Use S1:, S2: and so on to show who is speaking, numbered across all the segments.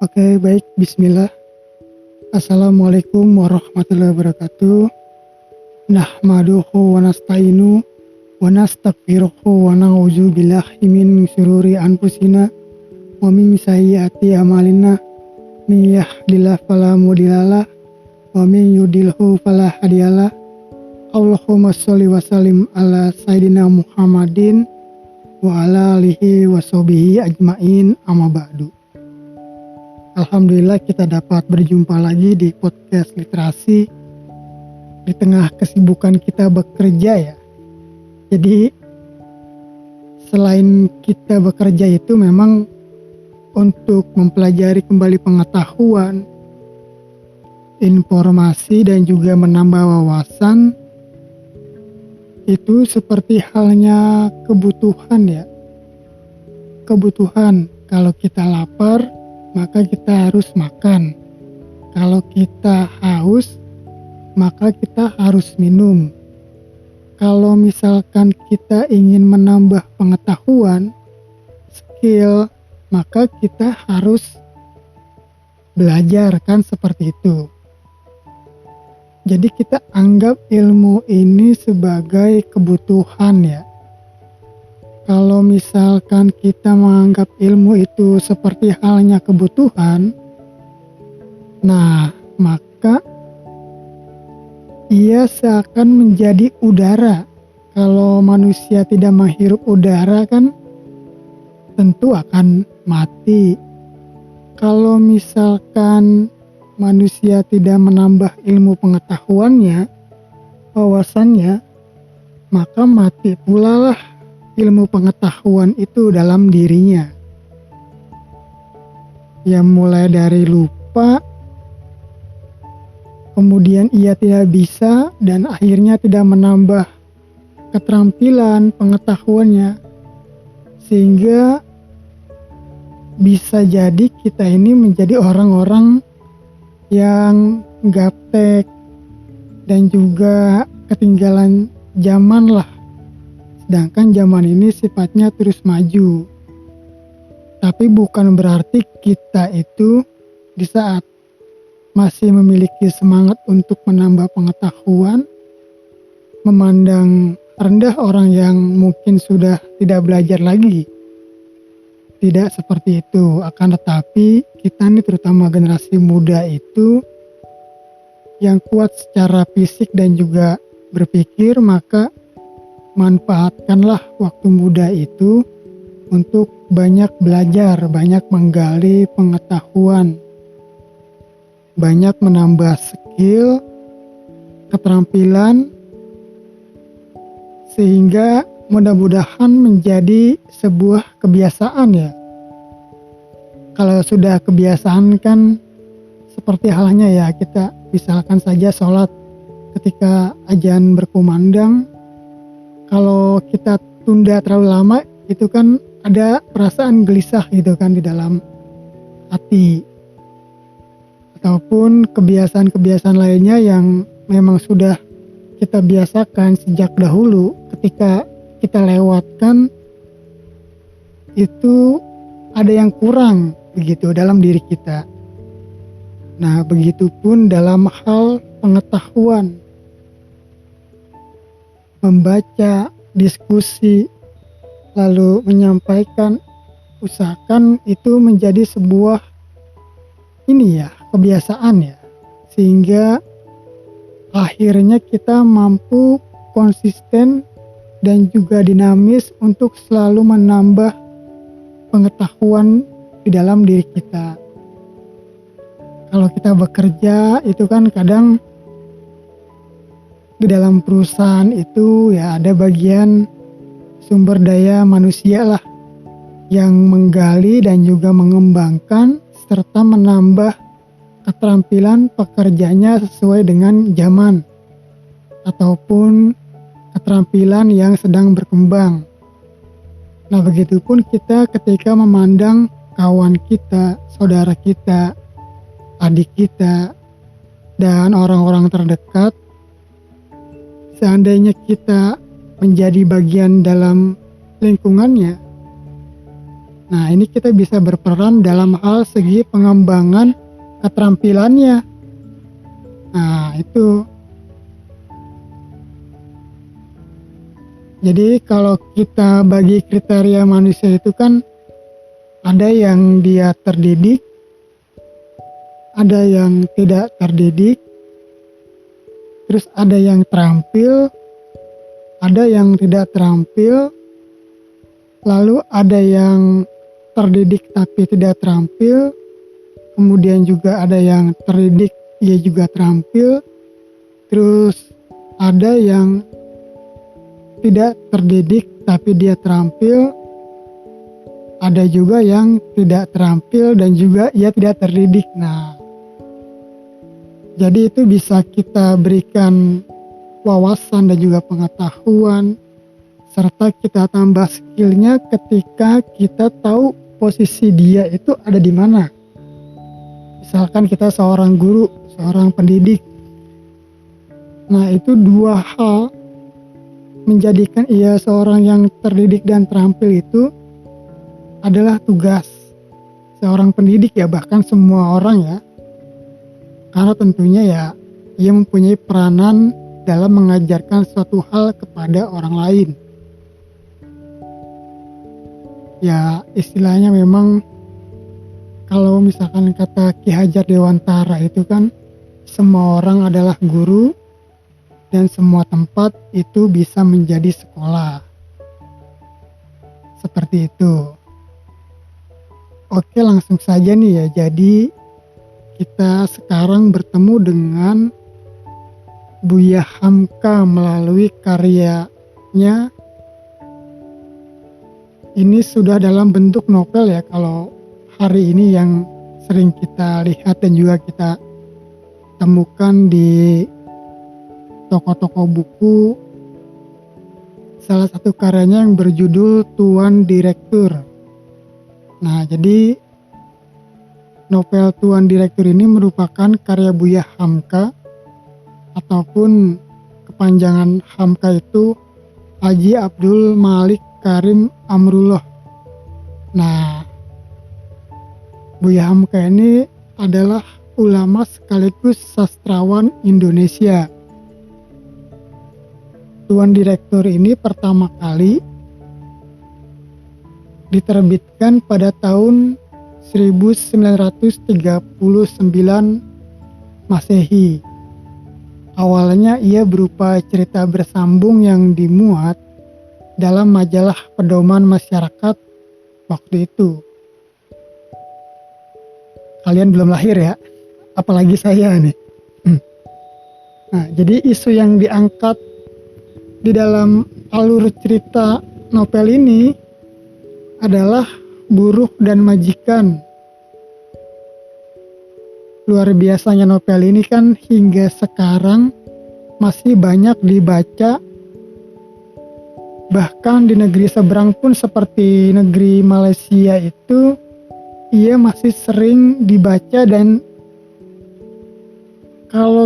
S1: Oke, baik. Bismillah. Assalamualaikum warahmatullahi wabarakatuh. Nahmaduhu wa nasta'inu wa nastaghfiruhu wa na'udzu billahi min syururi anfusina wa min sayyiati a'malina. May yahdihillahu fala mudhillalah wa may yudlilhu fala hadiyalah. Allahumma sholli wa sallim ala sayyidina Muhammadin wa ala alihi wa sahbihi ajmain, amma ba'du. Alhamdulillah kita dapat berjumpa lagi di podcast literasi di tengah kesibukan kita bekerja ya. Jadi selain kita bekerja itu memang untuk mempelajari kembali pengetahuan, informasi dan juga menambah wawasan itu seperti halnya kebutuhan ya. Kebutuhan, kalau kita lapar maka kita harus makan. Kalau kita haus, maka kita harus minum. Kalau misalkan kita ingin menambah pengetahuan, skill, maka kita harus belajar, kan seperti itu. Jadi kita anggap ilmu ini sebagai kebutuhan ya. Kalau misalkan kita menganggap ilmu itu seperti halnya kebutuhan, nah maka ia seakan menjadi udara. Kalau manusia tidak menghirup udara kan tentu akan mati. Kalau misalkan manusia tidak menambah ilmu pengetahuannya, wawasannya, maka mati pula lah ilmu pengetahuan itu dalam dirinya. Ya mulai dari lupa, kemudian ia tidak bisa dan akhirnya tidak menambah keterampilan pengetahuannya, sehingga bisa jadi kita ini menjadi orang-orang yang gaptek dan juga ketinggalan zaman lah. Sedangkan zaman ini sifatnya terus maju. Tapi bukan berarti kita itu di saat masih memiliki semangat untuk menambah pengetahuan, memandang rendah orang yang mungkin sudah tidak belajar lagi. Tidak seperti itu. Akan tetapi kita nih terutama generasi muda itu yang kuat secara fisik dan juga berpikir, maka manfaatkanlah waktu muda itu untuk banyak belajar, banyak menggali pengetahuan, banyak menambah skill, keterampilan, sehingga mudah-mudahan menjadi sebuah kebiasaan ya. Kalau sudah kebiasaan kan seperti halnya ya kita misalkan saja sholat ketika azan berkumandang. Kalau kita tunda terlalu lama itu kan ada perasaan gelisah gitu kan di dalam hati. Ataupun kebiasaan-kebiasaan lainnya yang memang sudah kita biasakan sejak dahulu, ketika kita lewatkan itu ada yang kurang begitu dalam diri kita. Nah, begitupun dalam hal pengetahuan. Membaca, diskusi, lalu menyampaikan, usahakan itu menjadi sebuah kebiasaan ya, sehingga akhirnya kita mampu konsisten dan juga dinamis untuk selalu menambah pengetahuan di dalam diri kita. Kalau kita bekerja itu kan kadang di dalam perusahaan itu ya ada bagian sumber daya manusia lah yang menggali dan juga mengembangkan serta menambah keterampilan pekerjanya sesuai dengan zaman ataupun keterampilan yang sedang berkembang. Nah, begitupun kita ketika memandang kawan kita, saudara kita, adik kita, dan orang-orang terdekat. Seandainya kita menjadi bagian dalam lingkungannya, Nah, ini kita bisa berperan dalam hal segi pengembangan keterampilannya. Nah, itu. Jadi kalau kita bagi kriteria manusia itu kan ada yang dia terdidik, ada yang tidak terdidik, terus ada yang terampil, ada yang tidak terampil, lalu ada yang terdidik tapi tidak terampil, kemudian juga ada yang terdidik ia juga terampil, terus ada yang tidak terdidik tapi dia terampil, ada juga yang tidak terampil dan juga ia tidak terdidik. Nah, jadi itu bisa kita berikan wawasan dan juga pengetahuan, serta kita tambah skillnya ketika kita tahu posisi dia itu ada di mana. Misalkan kita seorang guru, seorang pendidik. Nah, itu dua hal menjadikan ia seorang yang terdidik dan terampil itu adalah tugas seorang pendidik ya, bahkan semua orang ya. Karena tentunya ya ia mempunyai peranan dalam mengajarkan suatu hal kepada orang lain. Ya istilahnya memang kalau misalkan kata Ki Hajar Dewantara itu kan semua orang adalah guru dan semua tempat itu bisa menjadi sekolah. Seperti itu. Oke, langsung saja nih ya. Jadi kita sekarang bertemu dengan Buya Hamka melalui karyanya. Ini sudah dalam bentuk novel ya, kalau hari ini yang sering kita lihat dan juga kita temukan di toko-toko buku. Salah satu karyanya yang berjudul Tuan Direktur. Nah, jadi novel Tuan Direktur ini merupakan karya Buya Hamka, ataupun kepanjangan Hamka itu Haji Abdul Malik Karim Amrullah. Nah, Buya Hamka ini adalah ulama sekaligus sastrawan Indonesia. Tuan Direktur ini pertama kali diterbitkan pada tahun 1939 Masehi. Awalnya ia berupa cerita bersambung yang dimuat dalam majalah pedoman masyarakat waktu itu. Kalian belum lahir ya, apalagi saya nih. Nah, jadi isu yang diangkat di dalam alur cerita novel ini adalah buruh dan majikan. Luar biasanya novel ini kan hingga sekarang masih banyak dibaca. Bahkan di negeri seberang pun seperti negeri Malaysia itu ia masih sering dibaca, dan kalau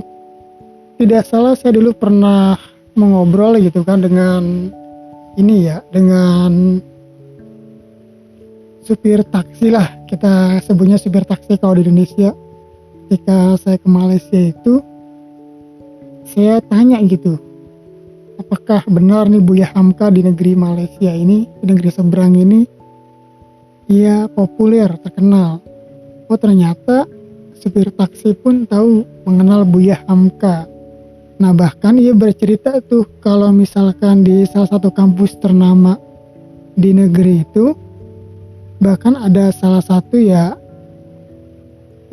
S1: tidak salah saya dulu pernah mengobrol gitu kan dengan ini ya, dengan supir taksi lah, kita sebutnya supir taksi kalau di Indonesia. Ketika saya ke Malaysia itu saya tanya gitu, apakah benar nih Buya Hamka di negeri Malaysia ini, di negeri seberang ini ia populer, terkenal. Oh ternyata supir taksi pun tahu mengenal Buya Hamka. Nah bahkan ia bercerita tuh kalau misalkan di salah satu kampus ternama di negeri itu, bahkan ada salah satu ya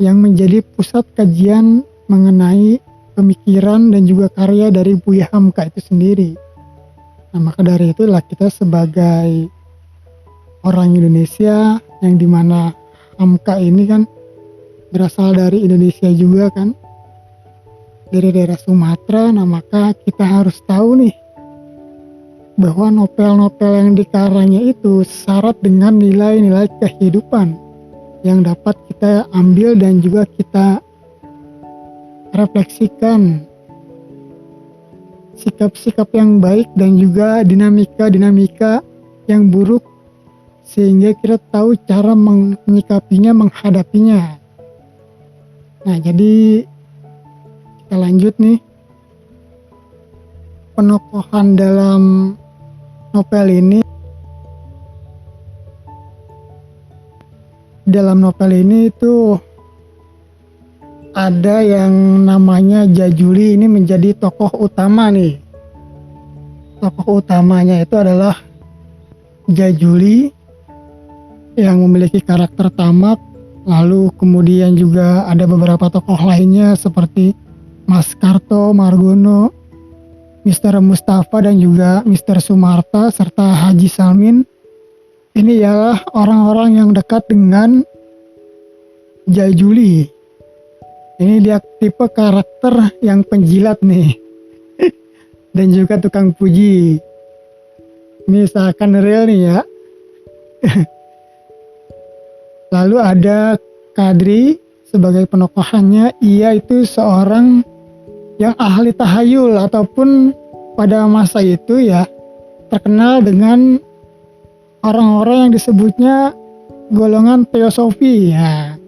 S1: yang menjadi pusat kajian mengenai pemikiran dan juga karya dari Buya Hamka itu sendiri. Nah maka dari itulah kita sebagai orang Indonesia, yang dimana Hamka ini kan berasal dari Indonesia juga kan, dari daerah Sumatera. Nah maka kita harus tahu nih bahwa novel-novel yang dikarangnya itu syarat dengan nilai-nilai kehidupan yang dapat kita ambil dan juga kita refleksikan sikap-sikap yang baik dan juga dinamika-dinamika yang buruk sehingga kita tahu cara menyikapinya, menghadapinya. Nah, jadi kita lanjut nih. Penokohan dalam novel ini itu ada yang namanya Jajuli. Ini menjadi tokoh utama nih. Tokoh utamanya itu adalah Jajuli yang memiliki karakter tamak. Lalu kemudian juga ada beberapa tokoh lainnya seperti Mas Karto, Margono, Mr. Mustafa dan juga Mr. Sumarta serta Haji Salmin. Ini ialah orang-orang yang dekat dengan Jajuli. Ini dia tipe karakter yang penjilat nih. Dan juga tukang puji. Ini seakan real nih ya. Lalu ada Kadri sebagai penokohannya. Ia itu seorang yang ahli tahayul, ataupun pada masa itu ya terkenal dengan orang-orang yang disebutnya golongan teosofi ya.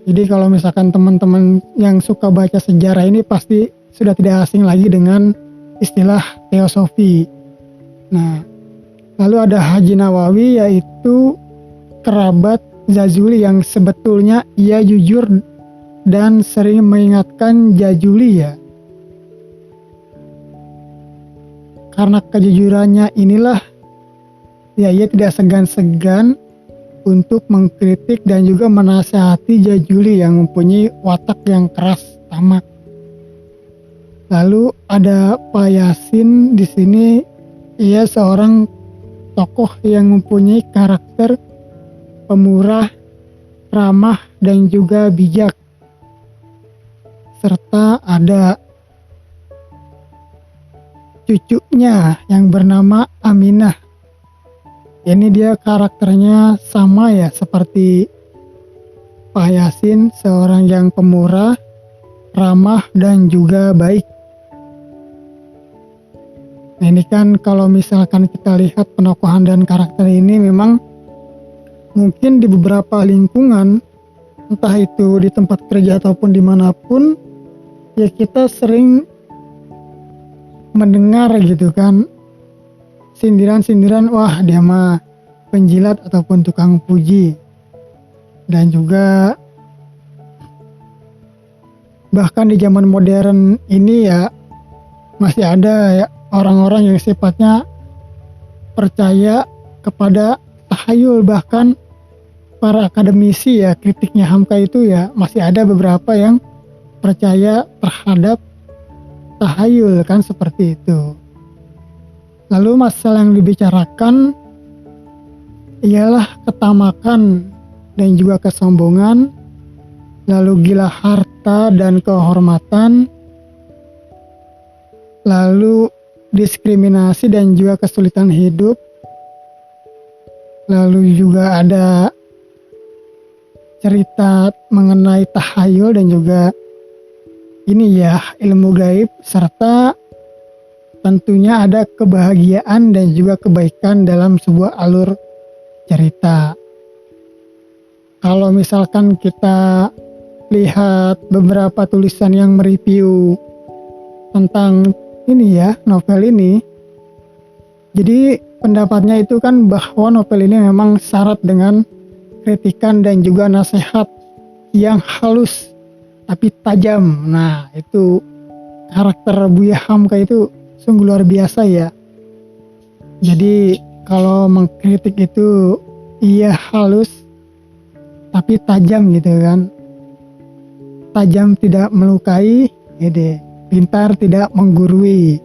S1: Jadi kalau misalkan teman-teman yang suka baca sejarah ini pasti sudah tidak asing lagi dengan istilah teosofi. Nah, lalu ada Haji Nawawi, yaitu kerabat Jajuli yang sebetulnya ia jujur dan sering mengingatkan Jajuli ya. Karena kejujurannya inilah ya ia tidak segan-segan untuk mengkritik dan juga menasihati Jajuli yang mempunyai watak yang keras tamak. Lalu ada Pak Yasin di sini. Ia seorang tokoh yang mempunyai karakter pemurah, ramah dan juga bijak. Serta ada cucunya yang bernama Aminah. Ini dia karakternya sama ya seperti Pak Yasin, seorang yang pemurah, ramah dan juga baik. Nah, ini kan kalau misalkan kita lihat penokohan dan karakter ini memang mungkin di beberapa lingkungan, entah itu di tempat kerja ataupun dimanapun, ya kita sering mendengar gitu kan sindiran-sindiran, wah dia mah penjilat ataupun tukang puji. Dan juga bahkan di zaman modern ini ya masih ada ya orang-orang yang sifatnya percaya kepada tahayul. Bahkan para akademisi ya, kritiknya Hamka itu ya masih ada beberapa yang percaya terhadap tahayul kan, seperti itu. Lalu masalah yang dibicarakan ialah ketamakan dan juga kesombongan, lalu gila harta dan kehormatan, lalu diskriminasi dan juga kesulitan hidup, lalu juga ada cerita mengenai tahayul dan juga ini ya ilmu gaib, serta tentunya ada kebahagiaan dan juga kebaikan dalam sebuah alur cerita. Kalau misalkan kita lihat beberapa tulisan yang mereview tentang ini ya, novel ini, jadi pendapatnya itu kan bahwa novel ini memang syarat dengan kritikan dan juga nasihat yang halus tapi tajam. Nah, itu karakter Buya Hamka itu sungguh luar biasa ya. Jadi kalau mengkritik itu ia halus tapi tajam gitu kan. Tajam tidak melukai, gitu. Pintar tidak menggurui.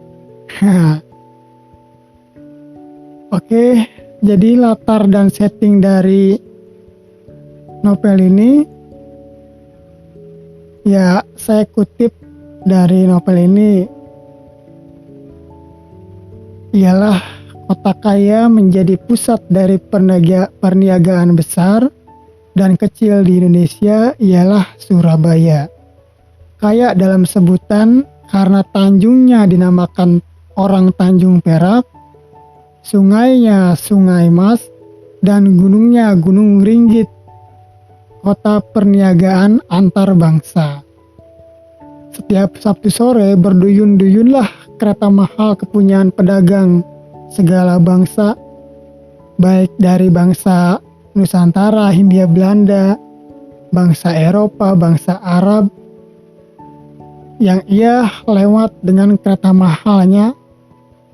S1: Oke, jadi latar dan setting dari novel ini ya saya kutip dari novel ini ialah kota kaya menjadi pusat dari perniagaan besar dan kecil di Indonesia ialah Surabaya. Kaya dalam sebutan karena tanjungnya dinamakan orang Tanjung Perak, sungainya Sungai Mas, dan gunungnya Gunung Ringgit, kota perniagaan antar bangsa. Setiap Sabtu sore berduyun-duyunlah kereta mahal kepunyaan pedagang segala bangsa, baik dari bangsa Nusantara, Hindia Belanda, bangsa Eropa, bangsa Arab, yang ia lewat dengan kereta mahalnya.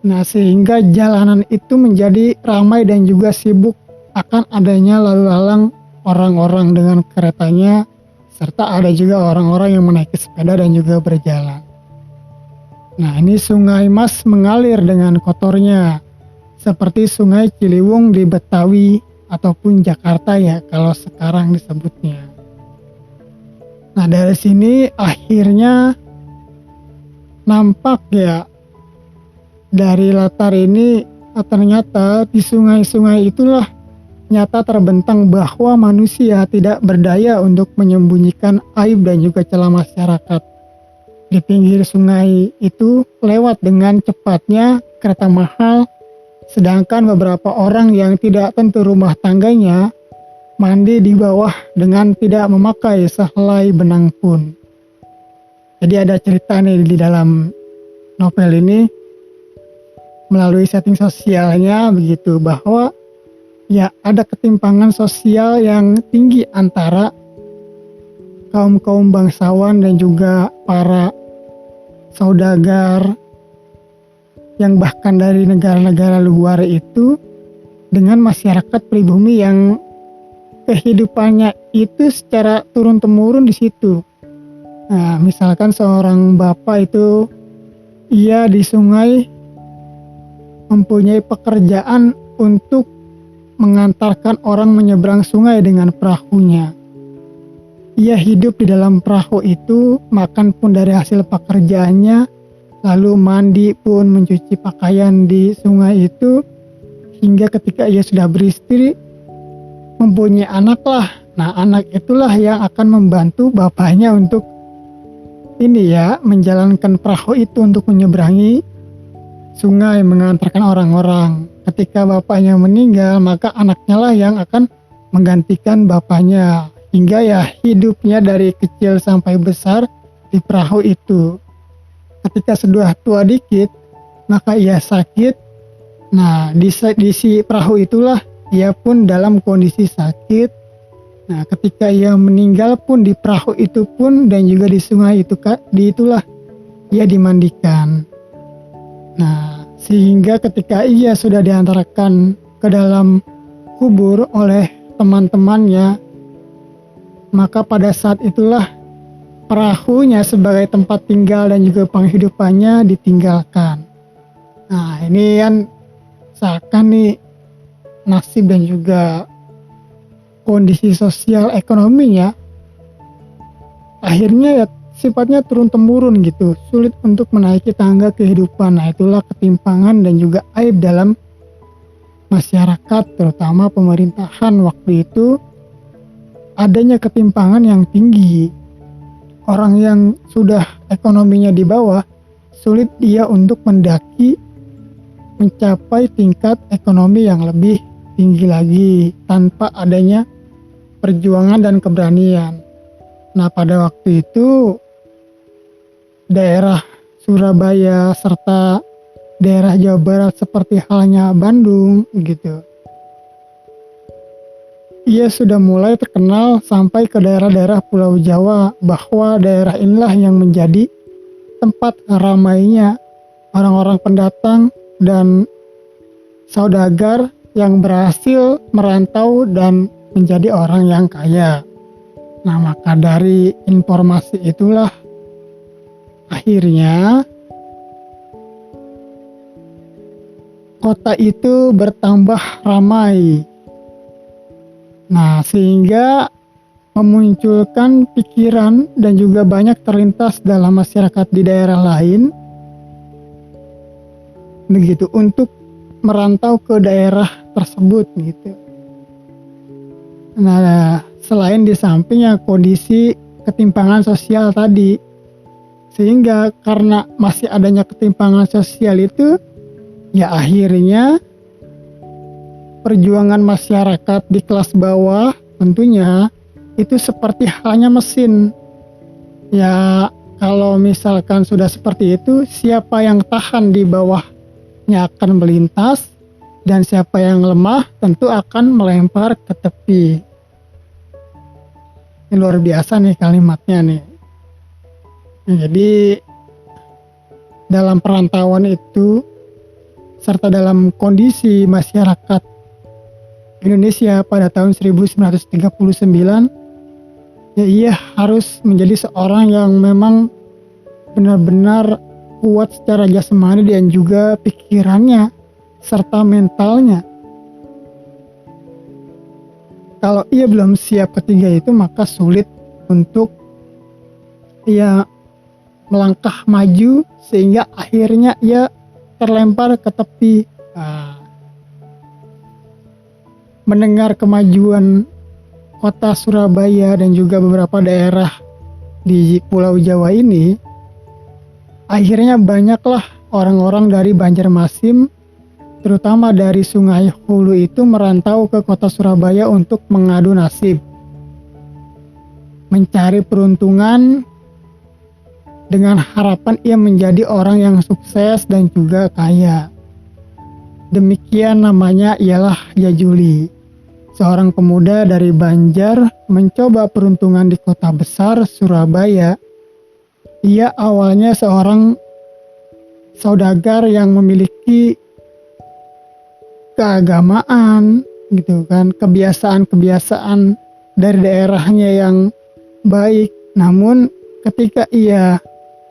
S1: Nah, sehingga jalanan itu menjadi ramai dan juga sibuk akan adanya lalu lalang orang-orang dengan keretanya, serta ada juga orang-orang yang menaiki sepeda dan juga berjalan. Nah, ini Sungai Mas mengalir dengan kotornya, seperti Sungai Ciliwung di Betawi ataupun Jakarta ya kalau sekarang disebutnya. Nah, dari sini akhirnya nampak ya, dari latar ini ternyata di sungai-sungai itulah nyata terbentang bahwa manusia tidak berdaya untuk menyembunyikan aib dan juga celah masyarakat. Di pinggir sungai itu lewat dengan cepatnya kereta mahal, sedangkan beberapa orang yang tidak tentu rumah tangganya mandi di bawah dengan tidak memakai sehelai benang pun. Jadi ada cerita nih di dalam novel ini melalui setting sosialnya begitu, bahwa ya ada ketimpangan sosial yang tinggi antara kaum-kaum bangsawan dan juga para saudagar yang bahkan dari negara-negara luar itu dengan masyarakat pribumi yang kehidupannya itu secara turun-temurun di situ. Nah, misalkan seorang bapak itu ia di sungai mempunyai pekerjaan untuk mengantarkan orang menyeberang sungai dengan perahunya. Ia hidup di dalam perahu itu, makan pun dari hasil pekerjaannya, lalu mandi pun mencuci pakaian di sungai itu, hingga ketika ia sudah beristri, mempunyai anak lah. Nah, anak itulah yang akan membantu bapaknya untuk ini ya, menjalankan perahu itu untuk menyeberangi sungai, mengantarkan orang-orang. Ketika bapaknya meninggal, maka anaknya lah yang akan menggantikan bapaknya, hingga ya hidupnya dari kecil sampai besar di perahu itu. Ketika sudah tua dikit, maka ia sakit. Nah, di si perahu itulah ia pun dalam kondisi sakit. Nah, ketika ia meninggal pun di perahu itu pun dan juga di sungai itu itulah ia dimandikan. Nah, sehingga ketika ia sudah diantarkan ke dalam kubur oleh teman-temannya, maka pada saat itulah perahunya sebagai tempat tinggal dan juga penghidupannya ditinggalkan. Nah, ini kan seakan nih nasib dan juga kondisi sosial ekonominya akhirnya ya sifatnya turun-temurun gitu, sulit untuk menaiki tangga kehidupan. Nah, itulah ketimpangan dan juga aib dalam masyarakat, terutama pemerintahan waktu itu. Adanya ketimpangan yang tinggi, orang yang sudah ekonominya di bawah sulit dia untuk mendaki mencapai tingkat ekonomi yang lebih tinggi lagi tanpa adanya perjuangan dan keberanian. Nah, pada waktu itu daerah Surabaya serta daerah Jawa Barat seperti halnya Bandung gitu, ia sudah mulai terkenal sampai ke daerah-daerah Pulau Jawa, bahwa daerah inilah yang menjadi tempat ramainya orang-orang pendatang dan saudagar yang berhasil merantau dan menjadi orang yang kaya. Nah, maka dari informasi itulah akhirnya kota itu bertambah ramai. Nah, sehingga memunculkan pikiran dan juga banyak terlintas dalam masyarakat di daerah lain begitu untuk merantau ke daerah tersebut gitu. Nah, selain di sampingnya kondisi ketimpangan sosial tadi, sehingga karena masih adanya ketimpangan sosial itu, ya akhirnya perjuangan masyarakat di kelas bawah tentunya itu seperti halnya mesin. Ya, kalau misalkan sudah seperti itu, siapa yang tahan di bawahnya akan melintas, dan siapa yang lemah tentu akan melempar ke tepi. Ini luar biasa nih kalimatnya nih. Jadi dalam perantauan itu serta dalam kondisi masyarakat Indonesia pada tahun 1939, ya ia harus menjadi seorang yang memang benar-benar kuat secara jasmani dan juga pikirannya serta mentalnya. Kalau ia belum siap ketiga itu, maka sulit untuk ia melangkah maju sehingga akhirnya ia terlempar ke tepi. Mendengar kemajuan kota Surabaya dan juga beberapa daerah di Pulau Jawa ini, akhirnya banyaklah orang-orang dari Banjarmasin, terutama dari Sungai Hulu itu merantau ke kota Surabaya untuk mengadu nasib, mencari peruntungan dengan harapan ia menjadi orang yang sukses dan juga kaya. Demikian namanya ialah Jajuli, seorang pemuda dari Banjar mencoba peruntungan di kota besar Surabaya. Ia awalnya seorang saudagar yang memiliki keagamaan gitu kan, kebiasaan-kebiasaan dari daerahnya yang baik. Namun ketika ia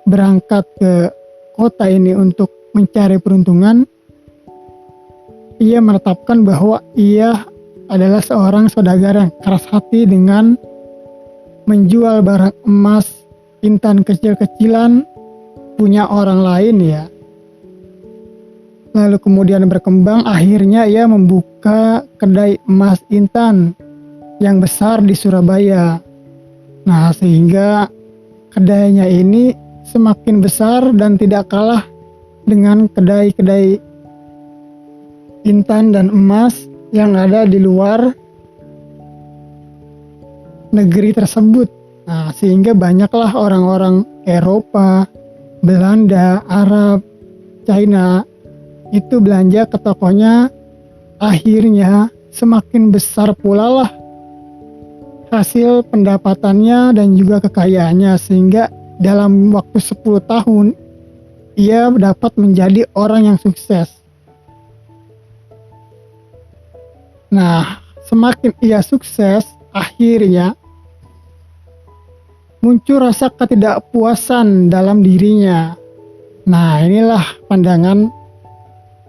S1: berangkat ke kota ini untuk mencari peruntungan, ia menetapkan bahwa ia adalah seorang saudagar yang keras hati dengan menjual barang emas, intan kecil-kecilan punya orang lain ya. Lalu kemudian berkembang, akhirnya ia membuka kedai emas intan yang besar di Surabaya. Nah, sehingga kedainya ini semakin besar dan tidak kalah dengan kedai-kedai intan dan emas yang ada di luar negeri tersebut. Nah, sehingga banyaklah orang-orang Eropa, Belanda, Arab, China itu belanja ke tokonya. Akhirnya semakin besar pula lah hasil pendapatannya dan juga kekayaannya, sehingga dalam waktu 10 tahun ia dapat menjadi orang yang sukses. Nah, semakin ia sukses, akhirnya muncul rasa ketidakpuasan dalam dirinya. Nah, inilah pandangan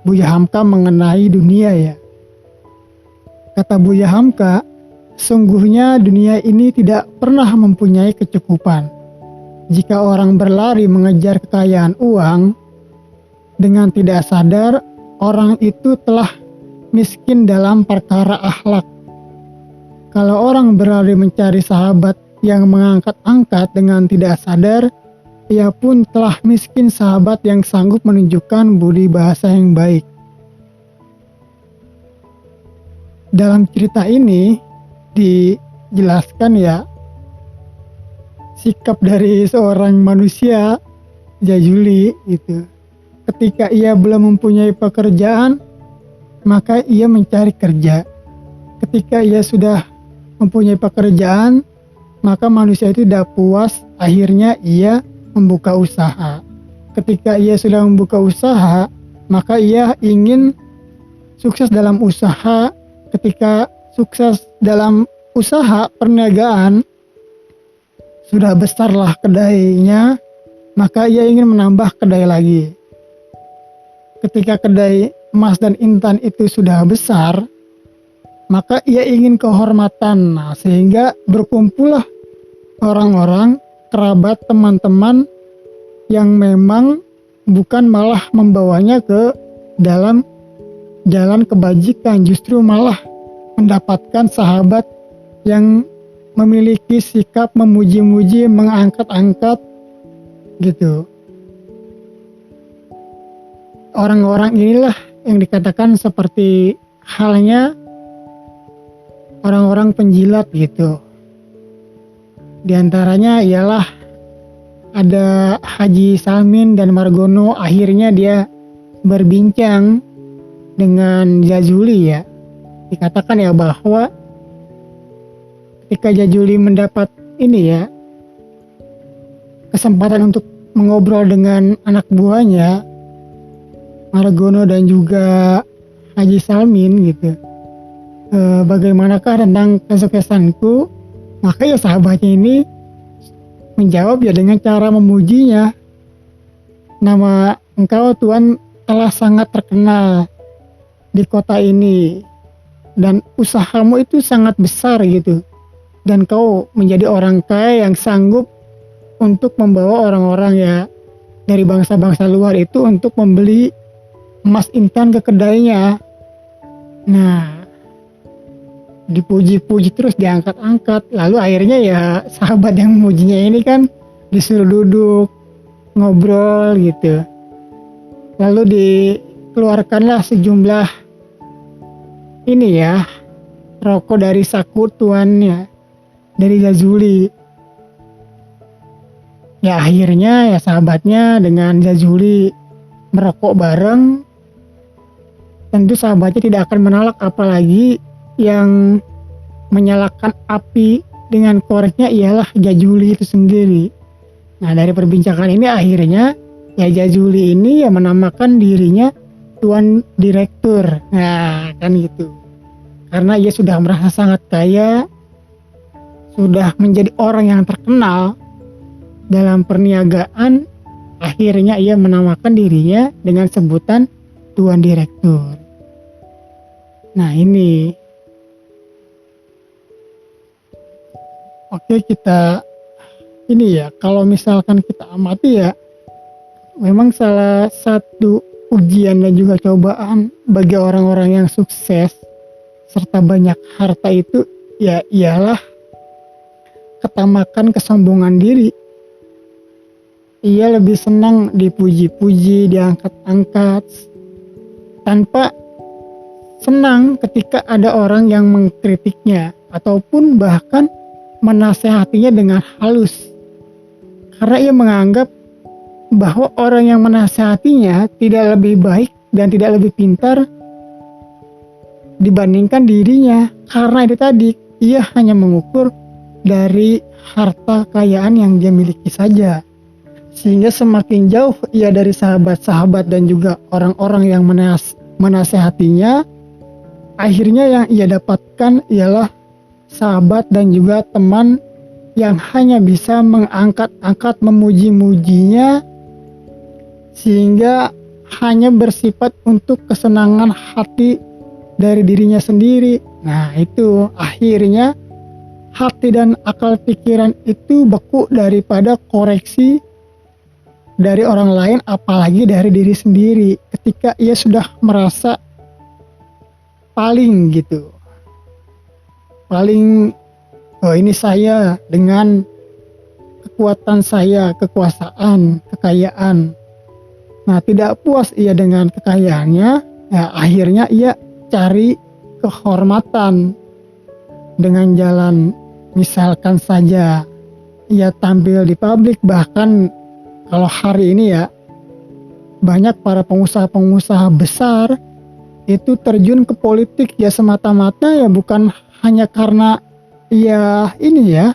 S1: Buya Hamka mengenai dunia ya. Kata Buya Hamka, sungguhnya dunia ini tidak pernah mempunyai kecukupan. Jika orang berlari mengejar kekayaan uang, dengan tidak sadar orang itu telah miskin dalam perkara akhlak. Kalau orang berlari mencari sahabat yang mengangkat-angkat dengan tidak sadar, ia pun telah miskin sahabat yang sanggup menunjukkan budi bahasa yang baik. Dalam cerita ini dijelaskan ya, sikap dari seorang manusia, Jajuli itu. Ketika ia belum mempunyai pekerjaan, maka ia mencari kerja. Ketika ia sudah mempunyai pekerjaan, maka manusia itu tidak puas, akhirnya ia membuka usaha. Ketika ia sudah membuka usaha, maka ia ingin sukses dalam usaha. Ketika sukses dalam usaha perniagaan, sudah besarlah kedainya, maka ia ingin menambah kedai lagi. Ketika kedai emas dan intan itu sudah besar, maka ia ingin kehormatan. Nah, sehingga berkumpullah orang-orang, kerabat, teman-teman yang memang bukan malah membawanya ke dalam jalan kebajikan, justru malah mendapatkan sahabat yang memiliki sikap memuji-muji, mengangkat-angkat gitu. Orang-orang inilah yang dikatakan seperti halnya orang-orang penjilat gitu. Di antaranya ialah ada Haji Salmin dan Margono. Akhirnya dia berbincang dengan Jazuli ya. Dikatakan ya bahwa ketika Jazuli mendapat ini ya, kesempatan untuk mengobrol dengan anak buahnya Margono dan juga Haji Salmin gitu, bagaimanakah tentang kesuksesanku, maka ya sahabatnya ini menjawab ya dengan cara memujinya. Nama engkau Tuan telah sangat terkenal di kota ini dan usahamu itu sangat besar gitu, dan kau menjadi orang kaya yang sanggup untuk membawa orang-orang ya dari bangsa-bangsa luar itu untuk membeli emas intan ke kedainya. Nah, dipuji-puji terus, diangkat-angkat. Lalu akhirnya ya sahabat yang memujinya ini kan disuruh duduk ngobrol gitu. Lalu dikeluarkanlah sejumlah ini ya, rokok dari saku tuannya, dari Jazuli. Ya akhirnya ya sahabatnya dengan Jazuli merokok bareng. Tentu sahabatnya tidak akan menolak, apalagi yang menyalakan api dengan koreknya ialah Jazuli itu sendiri. Nah, dari perbincangan ini akhirnya ya Jazuli ini ya menamakan dirinya Tuan Direktur. Nah, kan gitu. Karena ia sudah merasa sangat kaya, sudah menjadi orang yang terkenal dalam perniagaan, akhirnya ia menamakan dirinya dengan sebutan Tuan Direktur. Nah, ini. Oke, kita ini ya, kalau misalkan kita amati ya, memang salah satu ujian dan juga cobaan bagi orang-orang yang sukses serta banyak harta itu ya ialah ketamakan kesombongan diri. Ia lebih senang dipuji-puji, diangkat-angkat, tanpa senang ketika ada orang yang mengkritiknya ataupun bahkan menasehatinya dengan halus. Karena ia menganggap bahwa orang yang menasehatinya tidak lebih baik dan tidak lebih pintar dibandingkan dirinya. Karena itu tadi, ia hanya mengukur dari harta kekayaan yang dia miliki saja. Sehingga semakin jauh ia dari sahabat-sahabat dan juga orang-orang yang menasehatinya, akhirnya yang ia dapatkan ialah sahabat dan juga teman yang hanya bisa mengangkat-angkat, memuji-mujinya, sehingga hanya bersifat untuk kesenangan hati dari dirinya sendiri. Nah, itu akhirnya hati dan akal pikiran itu beku daripada koreksi dari orang lain, apalagi dari diri sendiri, ketika ia sudah merasa paling gitu, paling, oh ini saya dengan kekuatan saya, kekuasaan, kekayaan. Nah, tidak puas ia dengan kekayaannya, ya akhirnya ia cari kehormatan dengan jalan, misalkan saja ia tampil di publik. Bahkan kalau hari ini ya, banyak para pengusaha-pengusaha besar itu terjun ke politik ya semata-mata ya bukan hanya karena ia ini ya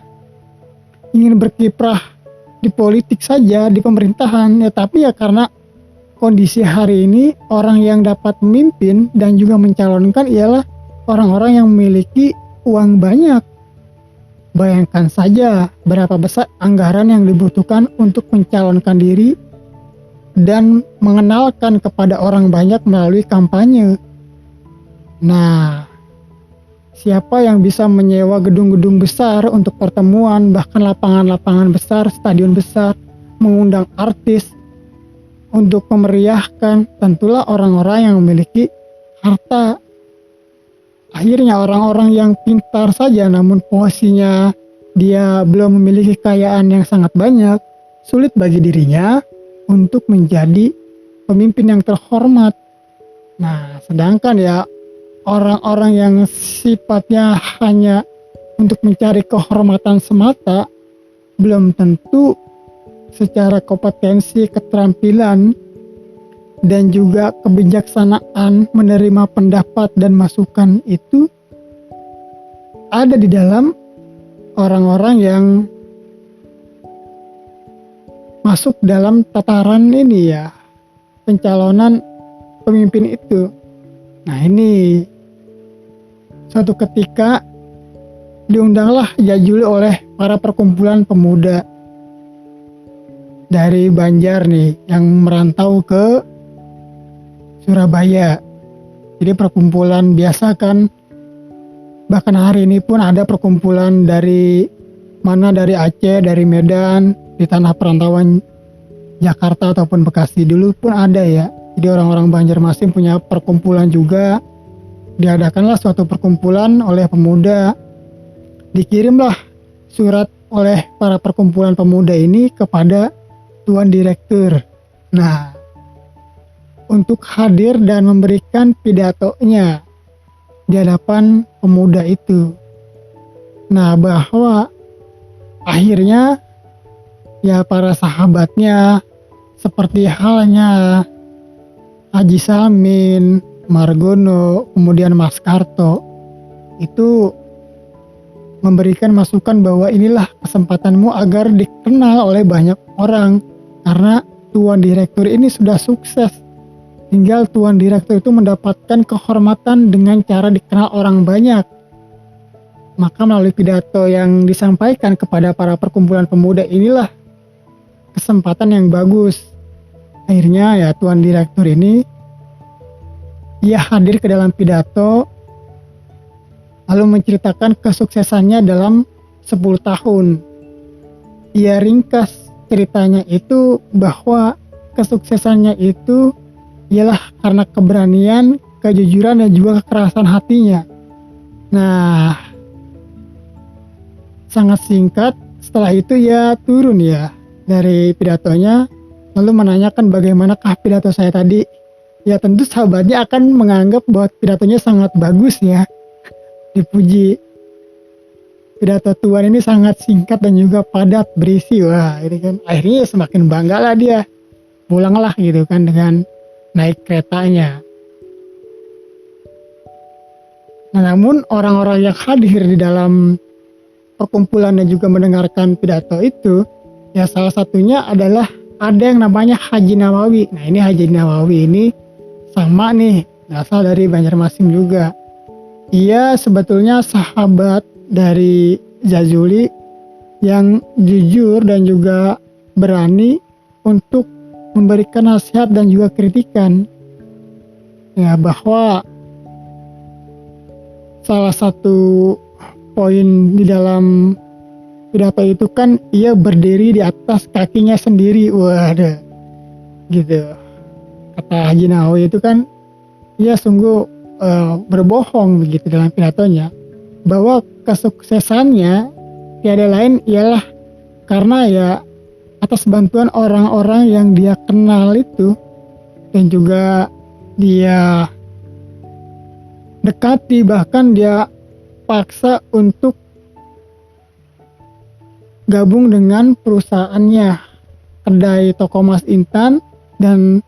S1: ingin berkiprah di politik saja, di pemerintahan ya, tapi ya karena kondisi hari ini orang yang dapat memimpin dan juga mencalonkan ialah orang-orang yang memiliki uang banyak. Bayangkan saja berapa besar anggaran yang dibutuhkan untuk mencalonkan diri dan mengenalkan kepada orang banyak melalui kampanye. Nah, siapa yang bisa menyewa gedung-gedung besar untuk pertemuan, bahkan lapangan-lapangan besar, stadion besar, mengundang artis untuk memeriahkan? Tentulah orang-orang yang memiliki harta. Akhirnya orang-orang yang pintar saja namun posisinya dia belum memiliki kekayaan yang sangat banyak, sulit bagi dirinya untuk menjadi pemimpin yang terhormat. Nah, sedangkan ya orang-orang yang sifatnya hanya untuk mencari kehormatan semata, belum tentu secara kompetensi, keterampilan, dan juga kebijaksanaan menerima pendapat dan masukan itu ada di dalam orang-orang yang masuk dalam tataran ini ya, pencalonan pemimpin itu. Nah ini suatu ketika diundanglah Jajuli oleh para perkumpulan pemuda dari Banjar nih yang merantau ke Surabaya. Jadi perkumpulan biasa kan, bahkan hari ini pun ada perkumpulan dari Aceh, dari Medan, di tanah perantauan Jakarta ataupun Bekasi dulu pun ada ya. Jadi orang-orang Banjarmasin punya perkumpulan juga. Diadakanlah suatu perkumpulan oleh pemuda. Dikirimlah surat oleh para perkumpulan pemuda ini kepada Tuan Direktur. Nah, untuk hadir dan memberikan pidatonya di hadapan pemuda itu. Nah, bahwa akhirnya ya para sahabatnya seperti halnya Haji Samin, Margono, kemudian Mas Karto itu memberikan masukan bahwa inilah kesempatanmu agar dikenal oleh banyak orang, karena Tuan Direktur ini sudah sukses. Tinggal Tuan Direktur itu mendapatkan kehormatan dengan cara dikenal orang banyak. Maka melalui pidato yang disampaikan kepada para perkumpulan pemuda inilah kesempatan yang bagus. Akhirnya ya Tuan Direktur ini ia hadir ke dalam pidato lalu menceritakan kesuksesannya dalam 10 tahun. Ia ringkas ceritanya itu bahwa kesuksesannya itu ialah karena keberanian, kejujuran, dan juga kekerasan hatinya. Nah, sangat singkat, setelah itu ia turun ya dari pidatonya, lalu menanyakan bagaimanakah pidato saya tadi. Ya tentu sahabatnya akan menganggap bahwa pidatonya sangat bagus ya, dipuji. Pidato Tuan ini sangat singkat dan juga padat berisi. Wah, ini kan akhirnya semakin bangga lah dia. Pulanglah gitu kan dengan naik keretanya. Nah, namun orang-orang yang hadir di dalam perkumpulan dan juga mendengarkan pidato itu, ya salah satunya adalah ada yang namanya Haji Nawawi. Nah ini Haji Nawawi ini sama nih, berasal dari Banjarmasin juga. Ia sebetulnya sahabat dari Jajuli yang jujur dan juga berani untuk memberikan nasihat dan juga kritikan. Ya bahwa salah satu poin di dalam pidato itu kan ia berdiri di atas kakinya sendiri. Waduh, gitu. Kata Haji Nawawi itu kan ia sungguh berbohong begitu dalam pidatonya, bahwa kesuksesannya tiada lain ialah karena ya atas bantuan orang-orang yang dia kenal itu dan juga dia dekati, bahkan dia paksa untuk gabung dengan perusahaannya, kedai toko Mas Intan. Dan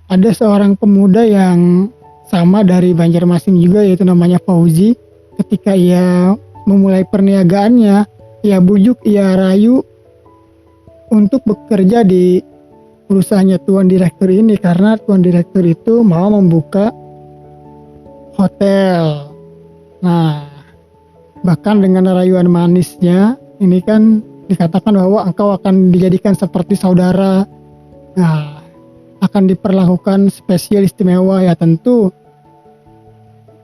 S1: ada seorang pemuda yang sama dari Banjarmasin juga, yaitu namanya Fauzi. Ketika ia memulai perniagaannya, ia bujuk, ia rayu untuk bekerja di perusahaannya Tuan Direktur ini, karena Tuan Direktur itu mau membuka hotel. Nah, bahkan dengan rayuan manisnya ini kan dikatakan bahwa engkau akan dijadikan seperti saudara. Nah, akan diperlakukan spesial istimewa. Ya tentu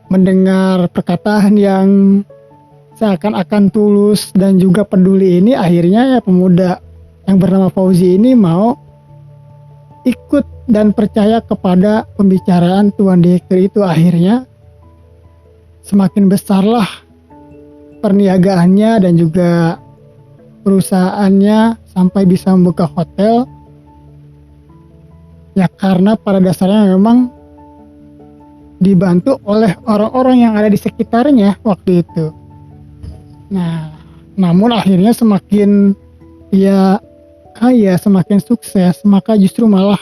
S1: mendengar perkataan yang seakan-akan tulus dan juga peduli ini, akhirnya ya pemuda yang bernama Fauzi ini mau ikut dan percaya kepada pembicaraan Tuan Direktur itu. Akhirnya semakin besarlah perniagaannya dan juga perusahaannya sampai bisa membuka hotel. Ya karena pada dasarnya memang dibantu oleh orang-orang yang ada di sekitarnya waktu itu. Nah, namun akhirnya semakin ia kaya, semakin sukses, maka justru malah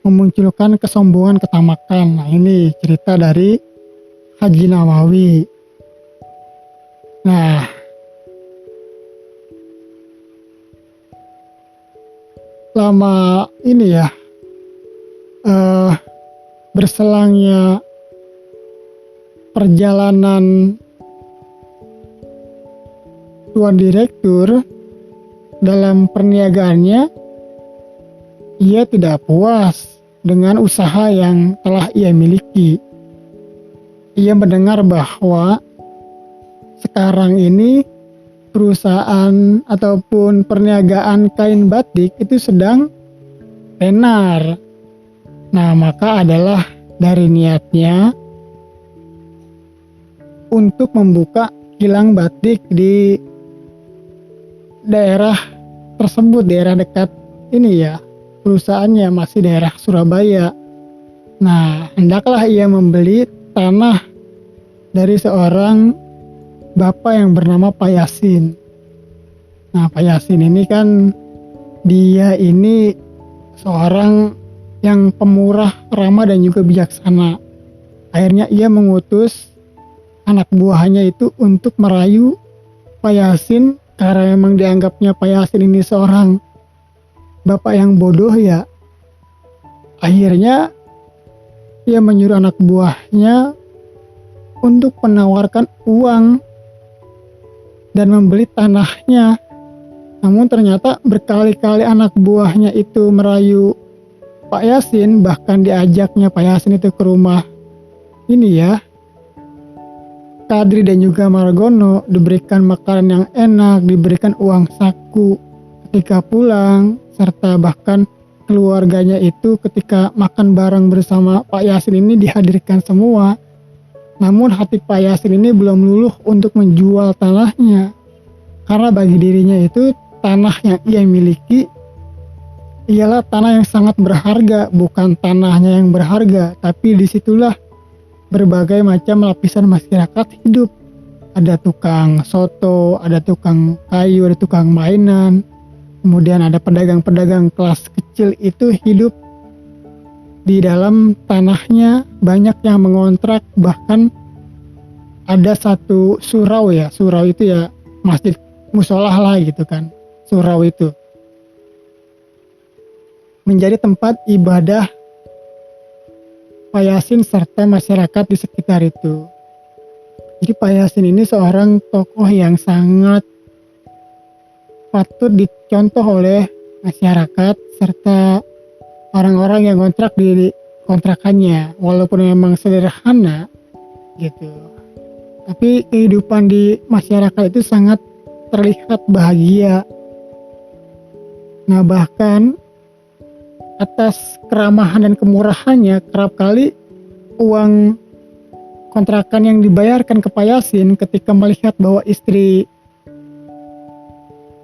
S1: memunculkan kesombongan, ketamakan. Nah, ini cerita dari Haji Nawawi. Nah, lama ini ya, berselangnya perjalanan tuan direktur dalam perniagaannya, ia tidak puas dengan usaha yang telah ia miliki. Ia mendengar bahwa sekarang ini perusahaan ataupun perniagaan kain batik itu sedang tenar. Nah, maka adalah dari niatnya untuk membuka kilang batik di daerah tersebut, daerah dekat ini ya, perusahaannya masih daerah Surabaya. Nah, hendaklah ia membeli tanah dari seorang bapak yang bernama Pak Yasin. Nah, Pak Yasin ini kan dia ini seorang yang pemurah, ramah dan juga bijaksana. Akhirnya ia mengutus anak buahnya itu untuk merayu Pak Yasin, karena memang dianggapnya Pak Yasin ini seorang bapak yang bodoh ya. Akhirnya ia menyuruh anak buahnya untuk menawarkan uang dan membeli tanahnya. Namun ternyata berkali-kali anak buahnya itu merayu Pak Yasin, bahkan diajaknya Pak Yasin itu ke rumah ini ya, Kadri dan juga Margono, diberikan makanan yang enak, diberikan uang saku ketika pulang, serta bahkan keluarganya itu ketika makan bareng bersama Pak Yasin ini dihadirkan semua. Namun hati Pak Yasin ini belum luluh untuk menjual tanahnya, karena bagi dirinya itu tanah yang ia miliki ialah tanah yang sangat berharga, bukan tanahnya yang berharga, tapi disitulah berbagai macam lapisan masyarakat hidup. Ada tukang soto, ada tukang kayu, ada tukang mainan, kemudian ada pedagang-pedagang kelas kecil itu hidup di dalam tanahnya, banyak yang mengontrak, bahkan ada satu surau ya, surau itu ya masjid musolah lah gitu kan, surau itu menjadi tempat ibadah Pak Yasin serta masyarakat di sekitar itu. Jadi Pak Yasin ini seorang tokoh yang sangat patut dicontoh oleh masyarakat serta orang-orang yang kontrak di kontrakannya, walaupun memang sederhana gitu. Tapi kehidupan di masyarakat itu sangat terlihat bahagia. Nah, bahkan atas keramahan dan kemurahannya, kerap kali uang kontrakan yang dibayarkan ke Pak Yasin ketika melihat bahwa istri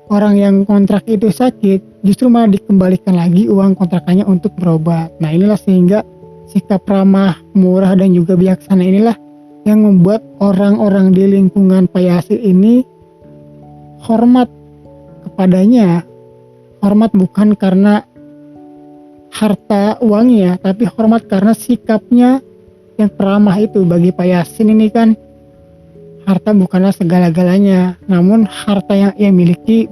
S1: orang yang kontrak itu sakit, justru malah dikembalikan lagi uang kontrakannya untuk berobat. Nah, inilah sehingga sikap ramah, murah dan juga bijaksana inilah yang membuat orang-orang di lingkungan Pak Yasin ini hormat kepadanya. Hormat bukan karena harta uangnya, tapi hormat karena sikapnya yang peramah itu. Bagi Pak Yasin ini kan harta bukanlah segala-galanya, namun harta yang ia miliki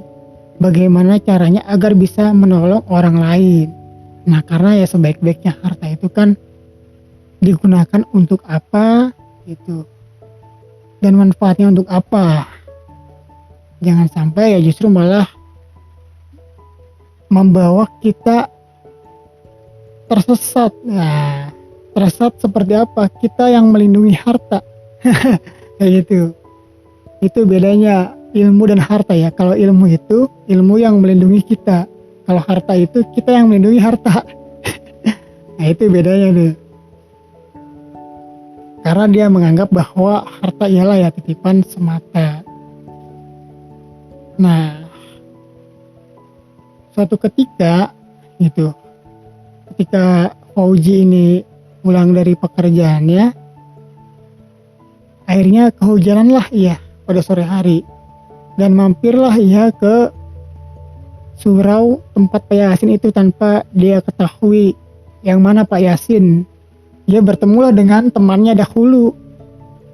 S1: bagaimana caranya agar bisa menolong orang lain. Nah, karena ya sebaik-baiknya harta itu kan digunakan untuk apa gitu, dan manfaatnya untuk apa. Jangan sampai ya justru malah membawa kita tersesat. Nah, tersesat seperti apa? Kita yang melindungi harta. Kayak gitu. Itu bedanya ilmu dan harta ya. Kalau ilmu itu ilmu yang melindungi kita. Kalau harta itu kita yang melindungi harta. Nah, itu bedanya tuh. Karena dia menganggap bahwa harta ialah ya titipan semata. Nah, suatu ketika gitu, ketika Fauji ini pulang dari pekerjaannya, akhirnya kehujananlah ia pada sore hari dan mampirlah ia ke surau tempat Pak Yasin itu tanpa dia ketahui yang mana Pak Yasin. Dia bertemulah dengan temannya dahulu.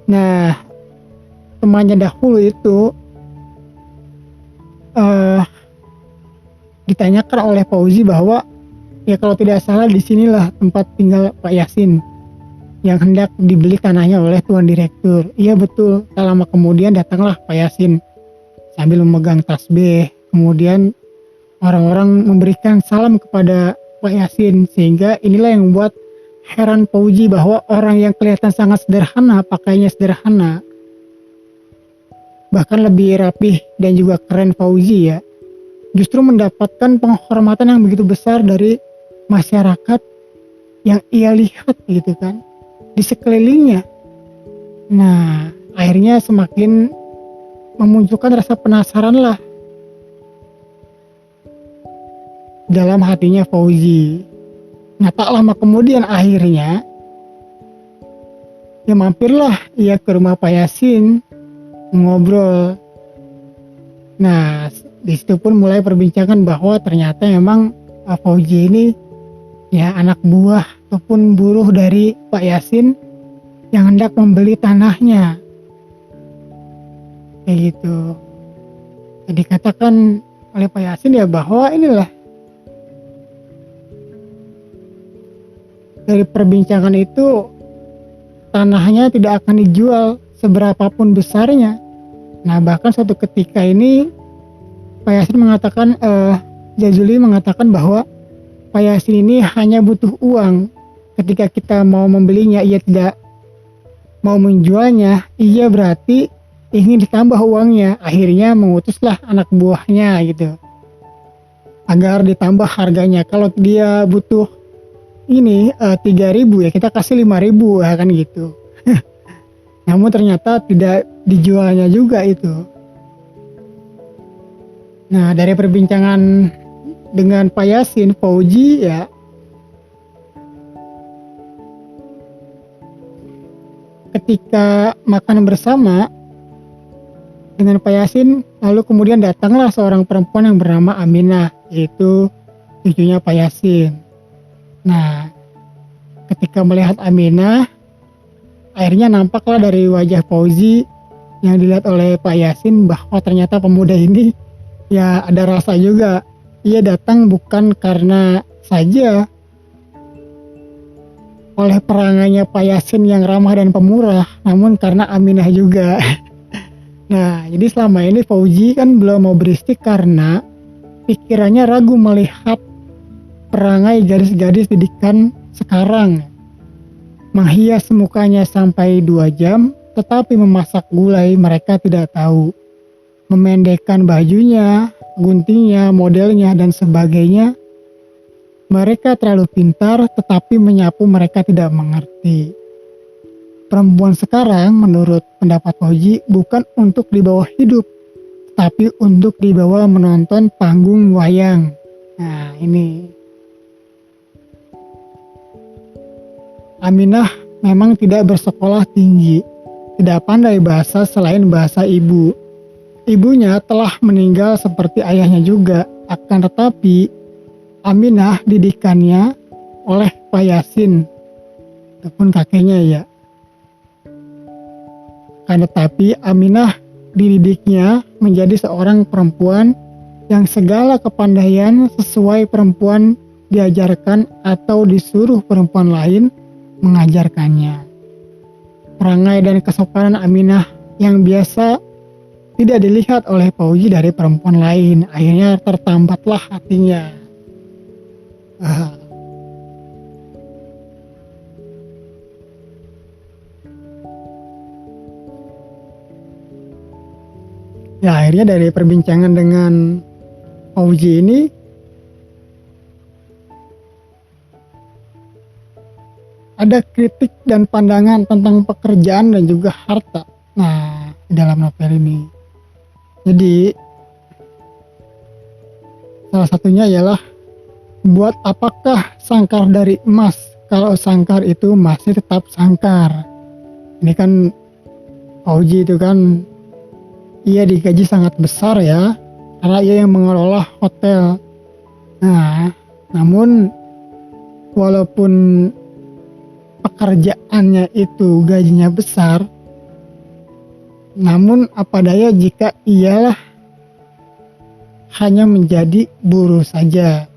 S1: Nah, temannya dahulu itu ditanyakan oleh Fauzi bahwa ya kalau tidak salah disinilah tempat tinggal Pak Yasin yang hendak dibeli tanahnya oleh tuan direktur. Iya betul. Tak lama kemudian datanglah Pak Yasin sambil memegang tasbih. Kemudian orang-orang memberikan salam kepada Pak Yasin, sehingga inilah yang membuat heran Fauzi bahwa orang yang kelihatan sangat sederhana, pakainya sederhana, bahkan lebih rapih dan juga keren Fauzi ya, justru mendapatkan penghormatan yang begitu besar dari masyarakat yang ia lihat gitu kan di sekelilingnya. Nah, akhirnya semakin memunculkan rasa penasaran lah dalam hatinya Fauzi. Nah, tak lama kemudian akhirnya ya mampirlah ia ke rumah Pak Yasin ngobrol. Nah, di situ pun mulai perbincangan bahwa ternyata memang Fauzi ini ya anak buah ataupun buruh dari Pak Yasin yang hendak membeli tanahnya. Kayak gitu. Jadi dikatakan oleh Pak Yasin ya bahwa inilah dari perbincangan itu tanahnya tidak akan dijual seberapapun besarnya. Nah, bahkan suatu ketika ini Pak Yasin mengatakan, Jazuli mengatakan bahwa Pak Yasin ini hanya butuh uang. Ketika kita mau membelinya, ia tidak mau menjualnya, ia berarti ingin ditambah uangnya. Akhirnya mengutuslah anak buahnya gitu agar ditambah harganya. Kalau dia butuh ini 3.000 ya kita kasih 5.000 ya kan gitu. Namun ternyata tidak dijualnya juga itu. Nah, dari perbincangan dengan Pak Yasin, Fauzi ya ketika makan bersama dengan Pak Yasin, lalu kemudian datanglah seorang perempuan yang bernama Aminah, yaitu cucunya Pak Yasin. Nah, ketika melihat Aminah, akhirnya nampaklah dari wajah Fauzi yang dilihat oleh Pak Yasin bahwa ternyata pemuda ini ya ada rasa juga. Ia datang bukan karena saja oleh perangainya Pak Yasin yang ramah dan pemurah, namun karena Aminah juga. Nah, jadi selama ini Fauzi kan belum mau beristik karena pikirannya ragu melihat perangai gadis-gadis didikan sekarang. Menghias mukanya sampai 2 jam, tetapi memasak gulai mereka tidak tahu. Memendekkan bajunya, guntingnya, modelnya, dan sebagainya. Mereka terlalu pintar, tetapi menyapu mereka tidak mengerti. Perempuan sekarang, menurut pendapat Fauzi, bukan untuk dibawa hidup, tapi untuk dibawa menonton panggung wayang. Nah, ini. Aminah memang tidak bersekolah tinggi, tidak pandai bahasa selain bahasa ibu. Ibunya telah meninggal seperti ayahnya juga, akan tetapi Aminah didikannya oleh Pak Yasin, ataupun kakeknya ya. Akan tetapi Aminah dididiknya menjadi seorang perempuan yang segala kepandaian sesuai perempuan diajarkan atau disuruh perempuan lain mengajarkannya. Perangai dan kesopanan Aminah yang biasa tidak dilihat oleh Fauzi dari perempuan lain, akhirnya tertambatlah hatinya. Ya, akhirnya dari perbincangan dengan Fauzi ini ada kritik dan pandangan tentang pekerjaan dan juga harta. Nah, di dalam novel ini. Jadi, salah satunya ialah buat apakah sangkar dari emas kalau sangkar itu masih tetap sangkar. Ini kan Fauji itu kan ia digaji sangat besar ya, karena ia yang mengelola hotel. Nah, namun walaupun pekerjaannya itu gajinya besar, namun apa daya jika ialah hanya menjadi buruh saja.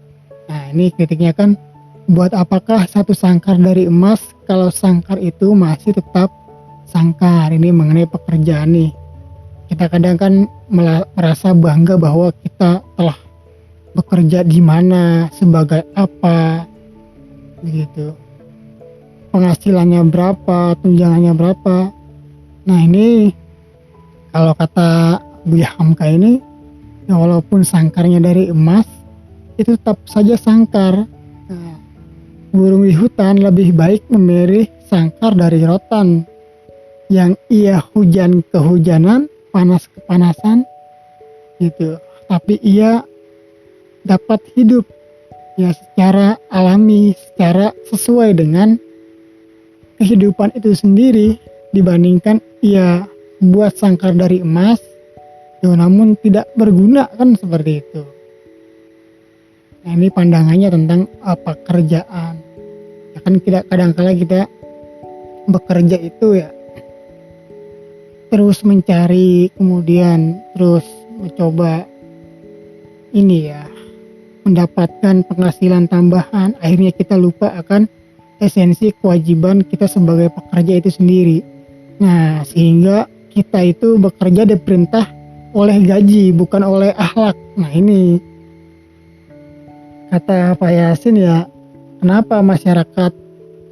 S1: Nah, ini kritiknya kan, buat apakah satu sangkar dari emas kalau sangkar itu masih tetap sangkar. Ini mengenai pekerjaan nih. Kita kadang kan merasa bangga bahwa kita telah bekerja di mana, sebagai apa, begitu. Penghasilannya berapa, tunjangannya berapa. Nah, ini kalau kata Buya Hamka ini, ya walaupun sangkarnya dari emas, itu tetap saja sangkar. Nah, burung di hutan lebih baik memilih sangkar dari rotan, yang ia hujan kehujanan, panas kepanasan, gitu. Tapi ia dapat hidup ya secara alami, secara sesuai dengan kehidupan itu sendiri, dibandingkan ia buat sangkar dari emas, ya, namun tidak berguna kan, seperti itu. Nah, ini pandangannya tentang pekerjaan. Ya kan kadang-kala kita bekerja itu ya terus mencari, kemudian terus mencoba ini ya, mendapatkan penghasilan tambahan. Akhirnya kita lupa akan esensi kewajiban kita sebagai pekerja itu sendiri. Nah, sehingga kita itu bekerja diperintah oleh gaji, bukan oleh akhlak. Nah, ini kata Pak Yasin ya, kenapa masyarakat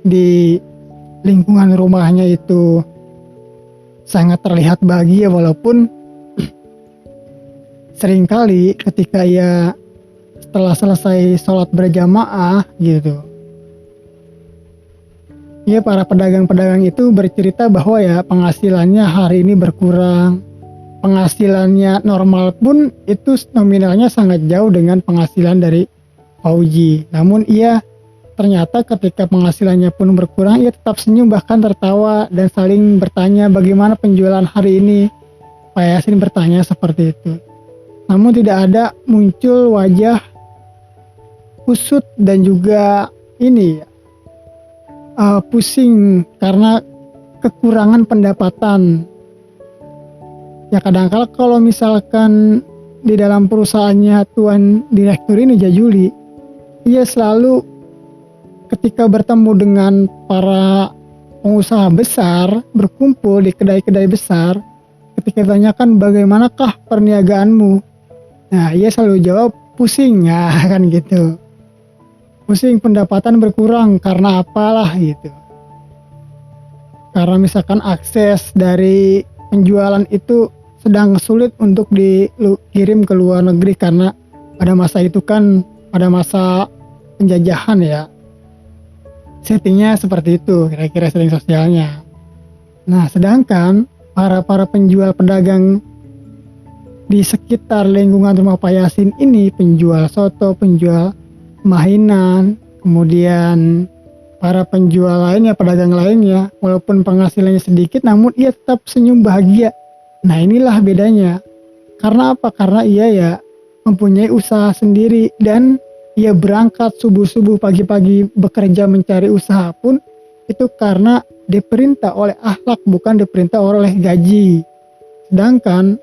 S1: di lingkungan rumahnya itu sangat terlihat bahagia, walaupun seringkali ketika ia setelah selesai sholat berjamaah gitu, ya para pedagang-pedagang itu bercerita bahwa ya penghasilannya hari ini berkurang. Penghasilannya normal pun itu nominalnya sangat jauh dengan penghasilan dari Fauji. Namun ia ternyata ketika penghasilannya pun berkurang, ia tetap senyum, bahkan tertawa dan saling bertanya bagaimana penjualan hari ini. Pak Yasin bertanya seperti itu. Namun tidak ada muncul wajah kusut dan juga ini pusing karena kekurangan pendapatan. Ya kadang-kala kalau misalkan di dalam perusahaannya Tuan Direktur ini Jajuli, ia selalu ketika bertemu dengan para pengusaha besar, berkumpul di kedai-kedai besar, ketika ditanyakan bagaimanakah perniagaanmu, nah ia selalu jawab pusing ya kan gitu. Pusing, pendapatan berkurang karena apalah gitu. Karena misalkan akses dari penjualan itu sedang sulit untuk dikirim ke luar negeri, karena pada masa itu kan pada masa penjajahan ya. Settingnya seperti itu kira-kira setting sosialnya. Nah, sedangkan para penjual pedagang di sekitar lingkungan rumah Pak Yasin ini, penjual soto, penjual mainan, kemudian para penjual lainnya, pedagang lainnya, walaupun penghasilannya sedikit, namun ia tetap senyum bahagia. Nah, inilah bedanya. Karena apa? Karena ia ya mempunyai usaha sendiri, dan ia berangkat subuh-subuh pagi-pagi bekerja mencari usaha pun itu karena diperintah oleh akhlak, bukan diperintah oleh gaji. Sedangkan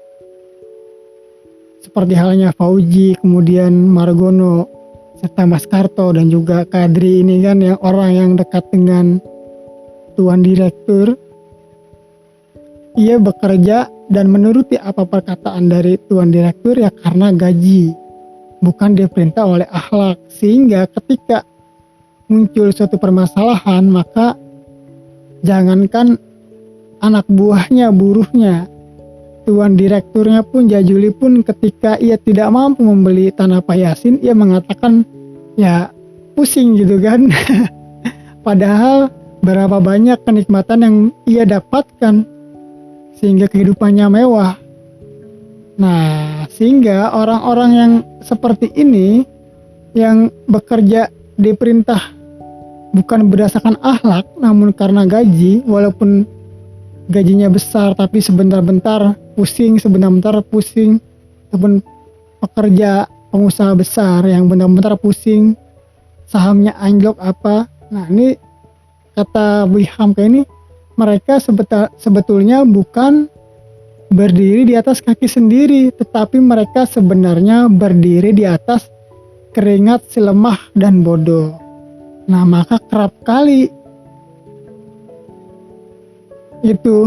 S1: seperti halnya Fauji, kemudian Margono, serta Mas Karto dan juga Kadri ini kan yang orang yang dekat dengan Tuan Direktur, ia bekerja dan menuruti apa perkataan dari Tuan Direktur ya karena gaji, bukan diperintah oleh akhlak. Sehingga ketika muncul suatu permasalahan, maka jangankan anak buahnya, buruhnya, Tuan Direkturnya pun, Jajuli pun, ketika ia tidak mampu membeli tanah Pak Yasin, ia mengatakan ya pusing gitu kan. Padahal berapa banyak kenikmatan yang ia dapatkan sehingga kehidupannya mewah. Nah, sehingga orang-orang yang seperti ini, yang bekerja diperintah bukan berdasarkan akhlak, namun karena gaji. Walaupun gajinya besar tapi sebentar-bentar pusing, ataupun pekerja pengusaha besar yang benar-benar pusing, sahamnya anjlok apa. Nah ini kata Bu Hamka ini, mereka sebetulnya bukan berdiri di atas kaki sendiri, tetapi mereka sebenarnya berdiri di atas keringat si lemah dan bodoh. Nah maka kerap kali itu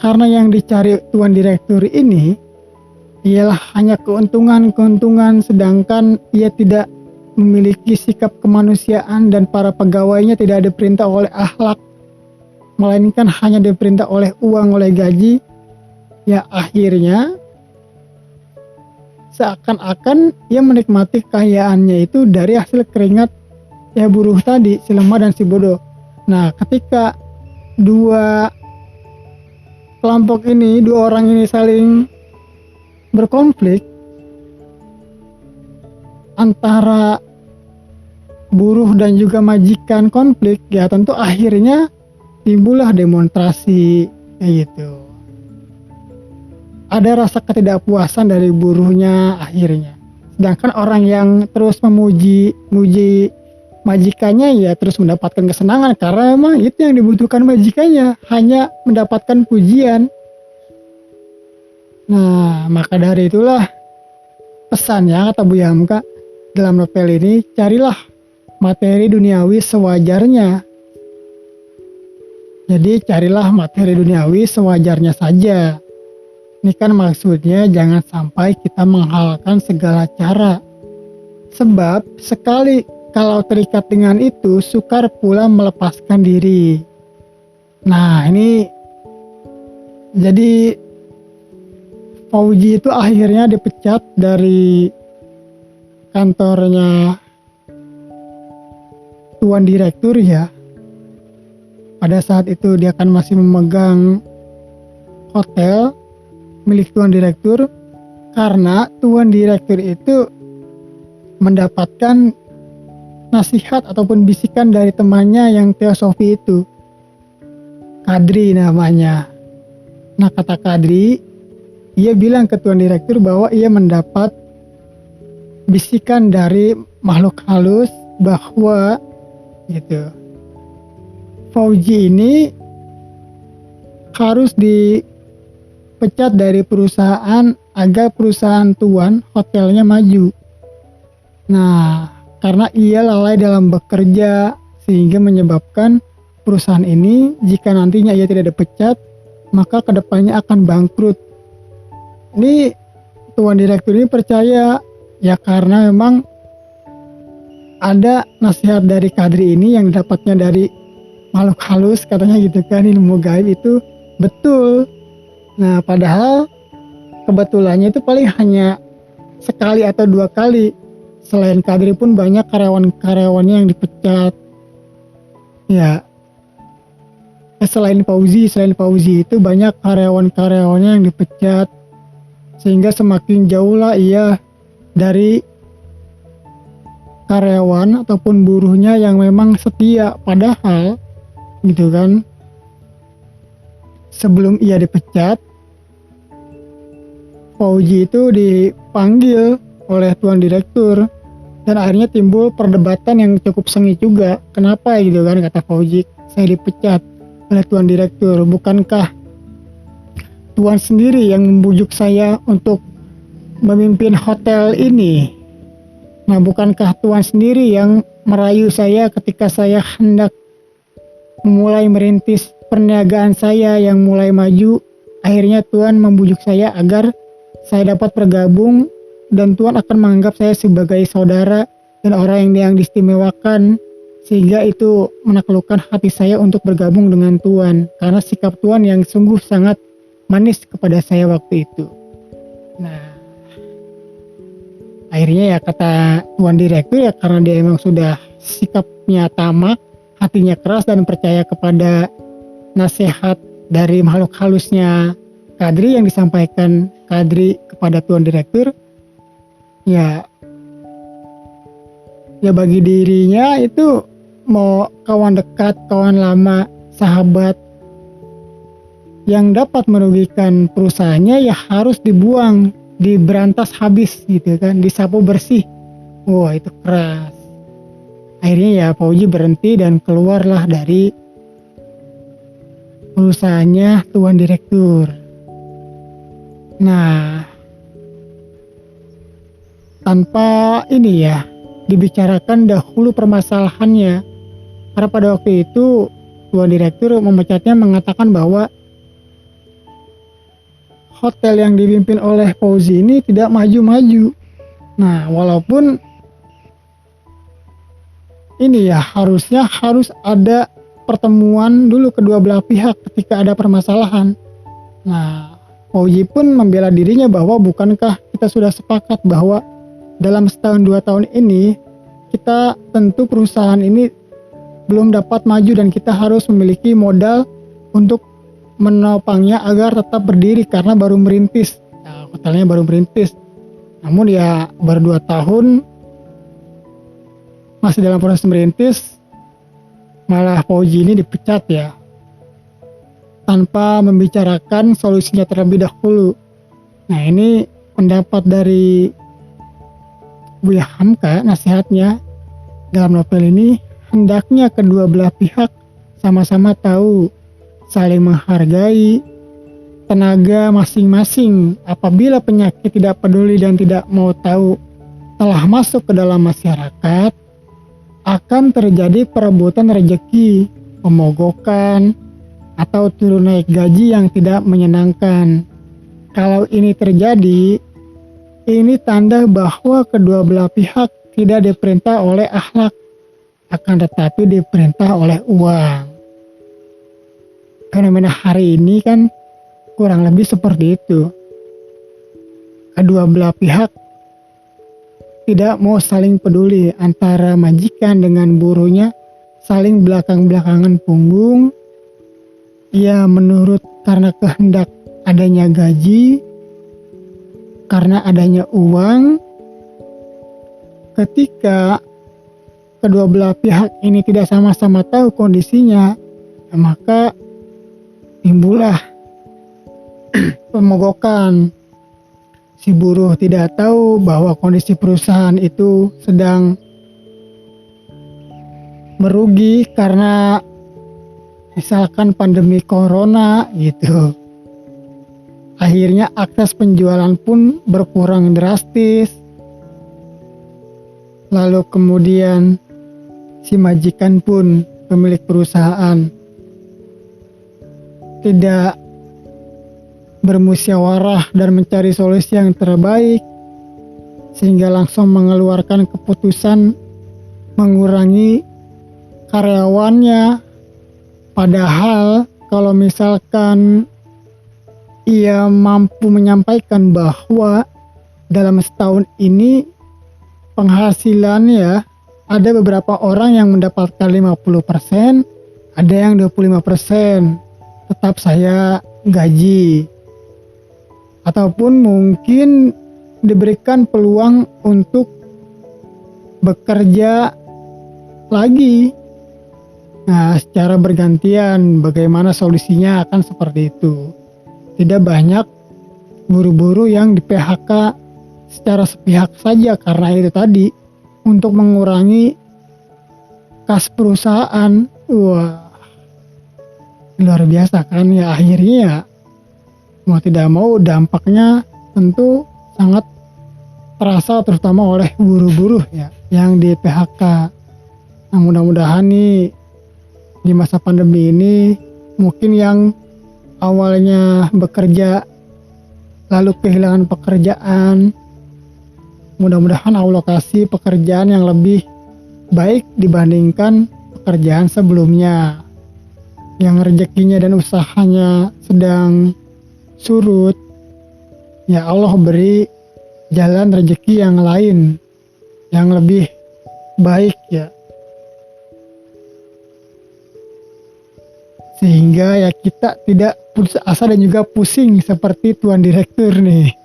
S1: karena yang dicari tuan direktur ini ialah hanya keuntungan, sedangkan ia tidak memiliki sikap kemanusiaan dan para pegawainya tidak diperintah oleh akhlak, melainkan hanya diperintah oleh uang, oleh gaji. Ya akhirnya seakan-akan ia menikmati kekayaannya itu dari hasil keringat ya buruh tadi, si lemah dan si bodoh. Nah ketika dua kelompok ini, dua orang ini saling berkonflik antara buruh dan juga majikan konflik, ya tentu akhirnya timbullah demonstrasi kayak gitu. Ada rasa ketidakpuasan dari buruhnya akhirnya. Sedangkan orang yang terus memuji majikannya ya terus mendapatkan kesenangan karena memang itu yang dibutuhkan majikannya, hanya mendapatkan pujian. Nah maka dari itulah pesannya kata Bu Hamka dalam novel ini, carilah materi duniawi sewajarnya. Jadi carilah materi duniawi sewajarnya saja. Ini kan maksudnya jangan sampai kita menghalalkan segala cara. Sebab sekali kalau terikat dengan itu, sukar pula melepaskan diri. Nah ini jadi Fauji itu akhirnya dipecat dari kantornya tuan direktur ya. Pada saat itu dia kan masih memegang hotel milik tuan direktur, karena tuan direktur itu mendapatkan nasihat ataupun bisikan dari temannya yang teosofi itu, Kadri namanya. Nah kata Kadri, ia bilang ke tuan direktur bahwa ia mendapat bisikan dari makhluk halus bahwa gitu, Fauji ini harus dipecat dari perusahaan agar perusahaan tuan hotelnya maju. Nah karena ia lalai dalam bekerja sehingga menyebabkan perusahaan ini jika nantinya ia tidak dipecat maka kedepannya akan bangkrut. Ini tuan direktur ini percaya ya karena memang ada nasihat dari Kadri ini yang dapatnya dari makhluk halus katanya gitu kan, ilmu gaib itu betul. Nah padahal kebetulannya itu paling hanya sekali atau dua kali. Selain Kadri pun banyak karyawan-karyawannya yang dipecat. Ya selain Fauzi itu banyak karyawan-karyawannya yang dipecat. Sehingga semakin jauh lah ia dari karyawan ataupun buruhnya yang memang setia. Padahal gitu kan, sebelum ia dipecat, Fauji itu dipanggil oleh tuan direktur dan akhirnya timbul perdebatan yang cukup sengit juga. Kenapa gitu kan, kata Fauji, saya dipecat oleh tuan direktur, bukankah tuan sendiri yang membujuk saya untuk memimpin hotel ini? Nah bukankah tuan sendiri yang merayu saya ketika saya hendak memulai merintis perniagaan saya yang mulai maju? Akhirnya tuan membujuk saya agar saya dapat bergabung dan tuan akan menganggap saya sebagai saudara dan orang yang diistimewakan, sehingga itu menaklukkan hati saya untuk bergabung dengan tuan karena sikap tuan yang sungguh sangat manis kepada saya waktu itu. Nah akhirnya ya kata tuan direktur ya karena dia emang sudah sikapnya tamak, hatinya keras dan percaya kepada nasihat dari makhluk halusnya Kadri yang disampaikan Kadri kepada tuan direktur, ya bagi dirinya itu mau kawan dekat, kawan lama, sahabat yang dapat merugikan perusahaannya ya harus dibuang, diberantas habis gitu kan, disapu bersih. Wah itu keras. Akhirnya ya Fauzi berhenti dan keluarlah dari perusahaannya tuan direktur. Nah, tanpa ini ya dibicarakan dahulu permasalahannya, karena pada waktu itu tuan direktur memecatnya mengatakan bahwa hotel yang dipimpin oleh Fauzi ini tidak maju-maju. Nah, walaupun ini ya harus ada pertemuan dulu kedua belah pihak ketika ada permasalahan. Nah, Fauzi pun membela dirinya bahwa bukankah kita sudah sepakat bahwa dalam setahun 2 tahun ini kita tentu perusahaan ini belum dapat maju dan kita harus memiliki modal untuk menopangnya agar tetap berdiri karena baru merintis. Nah, hotelnya baru merintis. Namun ya baru 2 tahun masih dalam proses merintis, malah Fauzi ini dipecat ya, tanpa membicarakan solusinya terlebih dahulu. Nah ini pendapat dari Buya Hamka, nasihatnya dalam novel ini, hendaknya kedua belah pihak sama-sama tahu, saling menghargai tenaga masing-masing. Apabila penyakit tidak peduli dan tidak mau tahu telah masuk ke dalam masyarakat, akan terjadi perebutan rezeki, pemogokan, atau turun naik gaji yang tidak menyenangkan. Kalau ini terjadi, ini tanda bahwa kedua belah pihak tidak diperintah oleh akhlak, akan tetapi diperintah oleh uang. Fenomena hari ini kan kurang lebih seperti itu. Kedua belah pihak tidak mau saling peduli, antara majikan dengan buruhnya saling belakang-belakangan punggung. Ya menurut karena kehendak adanya gaji, karena adanya uang. Ketika kedua belah pihak ini tidak sama-sama tahu kondisinya, maka timbullah pemogokan. Si buruh tidak tahu bahwa kondisi perusahaan itu sedang merugi karena misalkan pandemi corona gitu. Akhirnya akses penjualan pun berkurang drastis. Lalu kemudian si majikan pun, pemilik perusahaan, tidak bermusyawarah dan mencari solusi yang terbaik, sehingga langsung mengeluarkan keputusan mengurangi karyawannya. Padahal kalau misalkan ia mampu menyampaikan bahwa dalam setahun ini penghasilannya ada beberapa orang yang mendapatkan 50%, ada yang 25%, tetap saya gaji. Ataupun mungkin diberikan peluang untuk bekerja lagi. Nah, secara bergantian bagaimana solusinya akan seperti itu. Tidak banyak buru-buru yang di PHK secara sepihak saja karena itu tadi, untuk mengurangi kas perusahaan. Wah, luar biasa kan ya, akhirnya mau tidak mau dampaknya tentu sangat terasa terutama oleh buruh-buruh ya yang di PHK. Nah, mudah-mudahan nih di masa pandemi ini mungkin yang awalnya bekerja lalu kehilangan pekerjaan, mudah-mudahan Allah kasih pekerjaan yang lebih baik dibandingkan pekerjaan sebelumnya. Yang rezekinya dan usahanya sedang surut, ya Allah beri jalan rezeki yang lain yang lebih baik ya, sehingga ya kita tidak putus asa dan juga pusing seperti tuan direktur nih.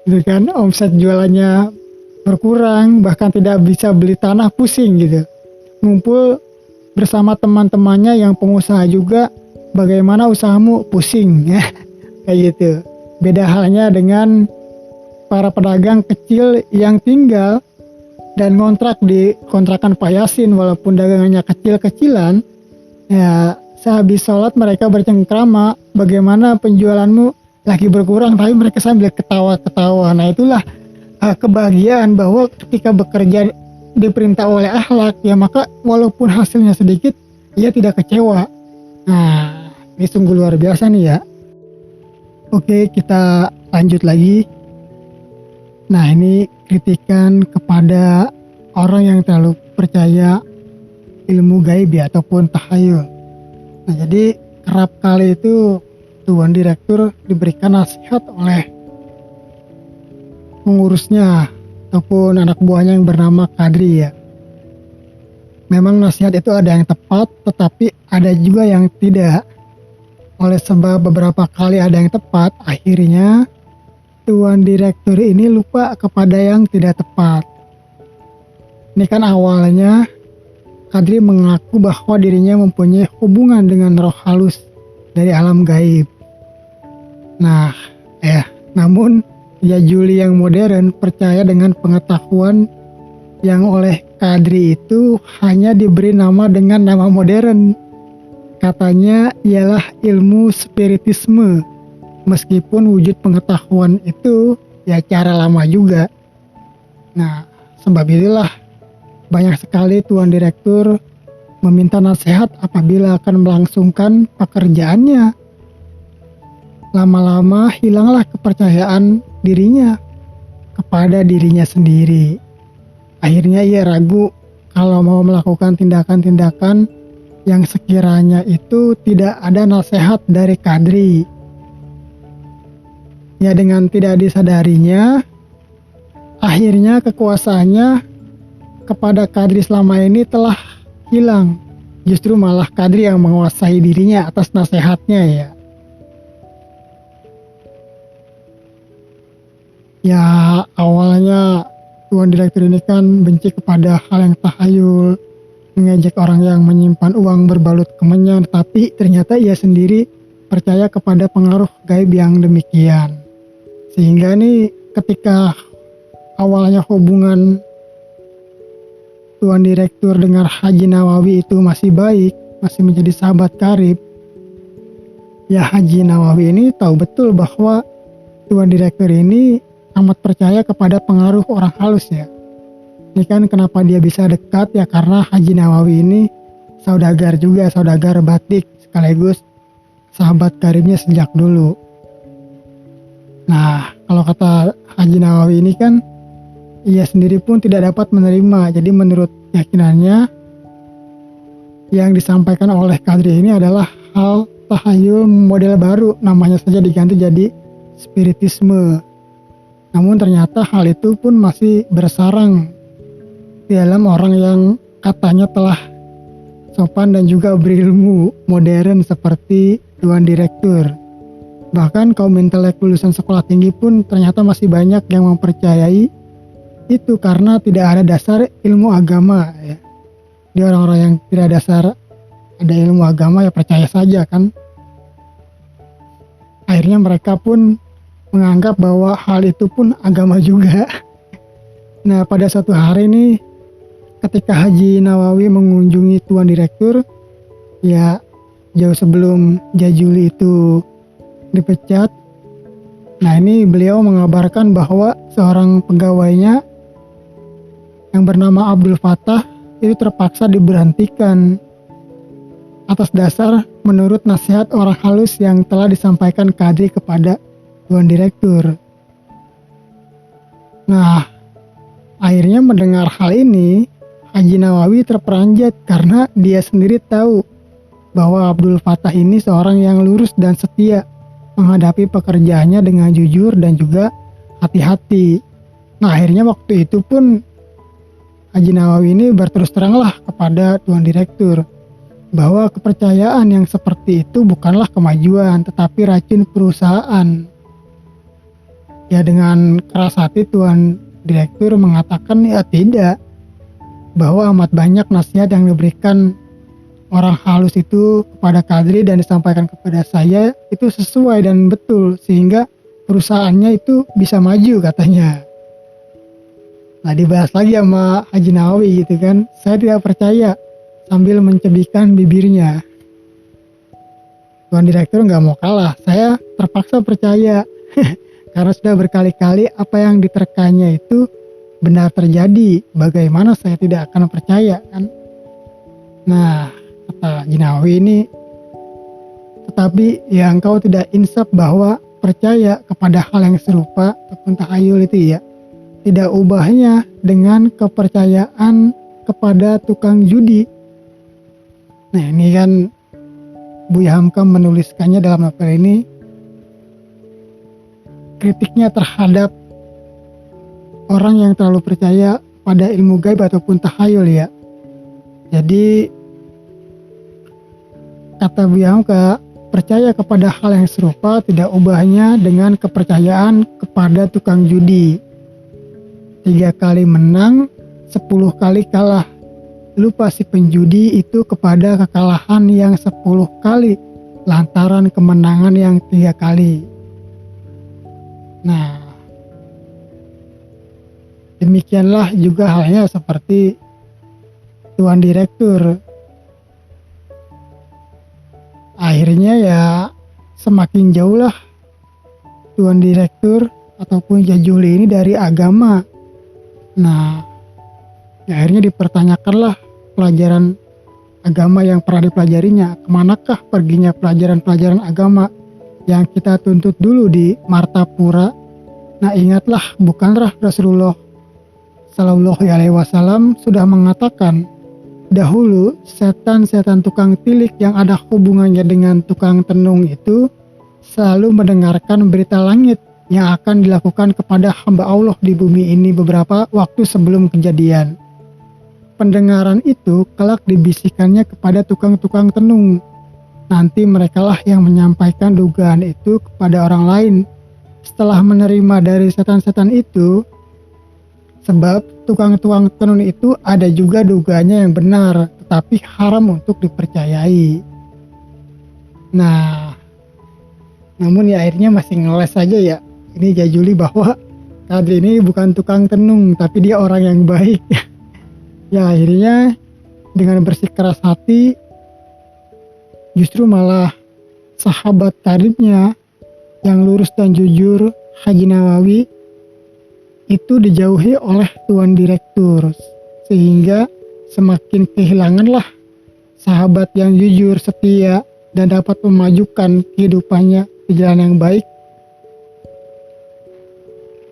S1: Itu kan omset jualannya berkurang, bahkan tidak bisa beli tanah, pusing gitu. ngumpul bersama teman-temannya yang pengusaha juga, bagaimana usahamu, pusing ya. Kayak gitu. Beda halnya dengan para pedagang kecil yang tinggal dan ngontrak di kontrakan Pak Yasin, walaupun dagangannya kecil-kecilan, ya sehabis sholat mereka bercengkrama, bagaimana penjualanmu lagi berkurang, tapi mereka sambil ketawa-ketawa. Nah itulah kebahagiaan bahwa ketika bekerja diperintah oleh akhlak, ya maka walaupun hasilnya sedikit, ia tidak kecewa. Nah ini sungguh luar biasa nih ya. Oke, kita lanjut lagi. Nah ini kritikan kepada orang yang terlalu percaya ilmu gaib ya, ataupun tahayul. Nah jadi kerap kali itu Tuan Direktur diberikan nasihat oleh pengurusnya ataupun anak buahnya yang bernama Kadri ya. Memang nasihat itu ada yang tepat, tetapi ada juga yang tidak. Oleh sebab beberapa kali ada yang tepat, akhirnya Tuan Direktur ini lupa kepada yang tidak tepat. Ini kan awalnya Kadri mengaku bahwa dirinya mempunyai hubungan dengan roh halus dari alam gaib. Nah, namun Juli yang modern percaya dengan pengetahuan yang oleh Kadri itu hanya diberi nama dengan nama modern. Katanya ialah ilmu spiritisme, meskipun wujud pengetahuan itu ya cara lama juga. Nah, sebab itulah banyak sekali Tuan Direktur meminta nasihat apabila akan melangsungkan pekerjaannya. Lama-lama hilanglah kepercayaan dirinya kepada dirinya sendiri. Akhirnya ia ragu kalau mau melakukan tindakan-tindakan yang sekiranya itu tidak ada nasihat dari Kadri. Ya dengan tidak disadarinya, akhirnya kekuasaannya kepada Kadri selama ini telah hilang. Justru malah Kadri yang menguasai dirinya atas nasihatnya ya. Ya awalnya Tuan Direktur ini kan benci kepada hal yang tahayul, mengejek orang yang menyimpan uang berbalut kemenyan, tapi ternyata ia sendiri percaya kepada pengaruh gaib yang demikian. Sehingga nih ketika awalnya hubungan Tuan Direktur dengan Haji Nawawi itu masih baik, masih menjadi sahabat karib, ya Haji Nawawi ini tahu betul bahwa Tuan Direktur ini amat percaya kepada pengaruh orang halus ya. Ini kan kenapa dia bisa dekat ya, karena Haji Nawawi ini saudagar juga, saudagar batik sekaligus sahabat karibnya sejak dulu. Nah kalau kata Haji Nawawi ini kan ia sendiri pun tidak dapat menerima. Jadi menurut keyakinannya yang disampaikan oleh Kadri ini adalah hal tahayul model baru, namanya saja diganti jadi spiritisme. Namun ternyata hal itu pun masih bersarang di dalam orang yang katanya telah sopan dan juga berilmu modern seperti Tuan Direktur. Bahkan kaum intelek lulusan sekolah tinggi pun ternyata masih banyak yang mempercayai itu karena tidak ada dasar ilmu agama ya. Di orang-orang yang tidak dasar ada ilmu agama ya percaya saja kan. Akhirnya mereka pun menganggap bahwa hal itu pun agama juga. Nah pada suatu hari nih ketika Haji Nawawi mengunjungi Tuan Direktur, ya jauh sebelum Juli itu dipecat, nah ini beliau mengabarkan bahwa seorang pegawainya yang bernama Abdul Fattah itu terpaksa diberhentikan atas dasar menurut nasihat orang halus yang telah disampaikan Kadri kepada Tuan Direktur. Nah, akhirnya mendengar hal ini, Haji Nawawi terperanjat karena dia sendiri tahu bahwa Abdul Fattah ini seorang yang lurus dan setia menghadapi pekerjaannya dengan jujur dan juga hati-hati. Nah, akhirnya waktu itu pun Haji Nawawi ini berterus teranglah kepada Tuan Direktur bahwa kepercayaan yang seperti itu bukanlah kemajuan, tetapi racun perusahaan. Ya dengan keras hati Tuan Direktur mengatakan ya tidak. bahwa amat banyak nasihat yang diberikan orang halus itu kepada Kadri dan disampaikan kepada saya itu sesuai dan betul, sehingga perusahaannya itu bisa maju katanya. Nah, dibahas lagi sama Haji Nawawi gitu kan, saya tidak percaya, sambil mencebikkan bibirnya. Tuan Direktur nggak mau kalah, saya terpaksa percaya karena sudah berkali-kali apa yang diterkanya itu benar terjadi. Bagaimana saya tidak akan percaya kan? Nah, kata Haji Nawawi ini, tetapi ya engkau tidak insaf bahwa percaya kepada hal yang serupa ataupun tahayul itu ya tidak ubahnya dengan kepercayaan kepada tukang judi. Nah, ini kan Buya Hamka menuliskannya dalam novel ini, kritiknya terhadap orang yang terlalu percaya pada ilmu gaib ataupun tahayul ya. Jadi kata Buya Hamka, percaya kepada hal yang serupa tidak ubahnya dengan kepercayaan kepada tukang judi. 3 kali menang, 10 kali kalah. Lupa si penjudi itu kepada kekalahan yang 10 kali lantaran kemenangan yang 3 kali. Nah, demikianlah juga halnya seperti Tuan Direktur. Akhirnya ya semakin jauhlah Tuan Direktur ataupun Jajuli ini dari agama. Nah, ya akhirnya dipertanyakanlah pelajaran agama yang pernah dipelajarinya. Kemanakah perginya pelajaran-pelajaran agama yang kita tuntut dulu di Martapura? Nah, ingatlah, bukanlah Rasulullah Shallallahu Alaihi Wasallam sudah mengatakan, dahulu setan-setan tukang tilik yang ada hubungannya dengan tukang tenung itu selalu mendengarkan berita langit yang akan dilakukan kepada hamba Allah di bumi ini beberapa waktu sebelum kejadian. Pendengaran itu kelak dibisikannya kepada tukang-tukang tenung. Nanti merekalah yang menyampaikan dugaan itu kepada orang lain. Setelah menerima dari setan-setan itu, sebab tukang-tukang tenun itu ada juga dugaannya yang benar, tetapi haram untuk dipercayai. Nah, namun ya akhirnya masih ngeles saja ya. Ini Jajuli bahwa Kadri ini bukan tukang tenung, tapi dia orang yang baik. Ya akhirnya dengan bersikeras hati, justru malah sahabat karibnya yang lurus dan jujur, Haji Nawawi, itu dijauhi oleh Tuan Direktur, sehingga semakin kehilanganlah sahabat yang jujur, setia, dan dapat memajukan kehidupannya ke jalan yang baik,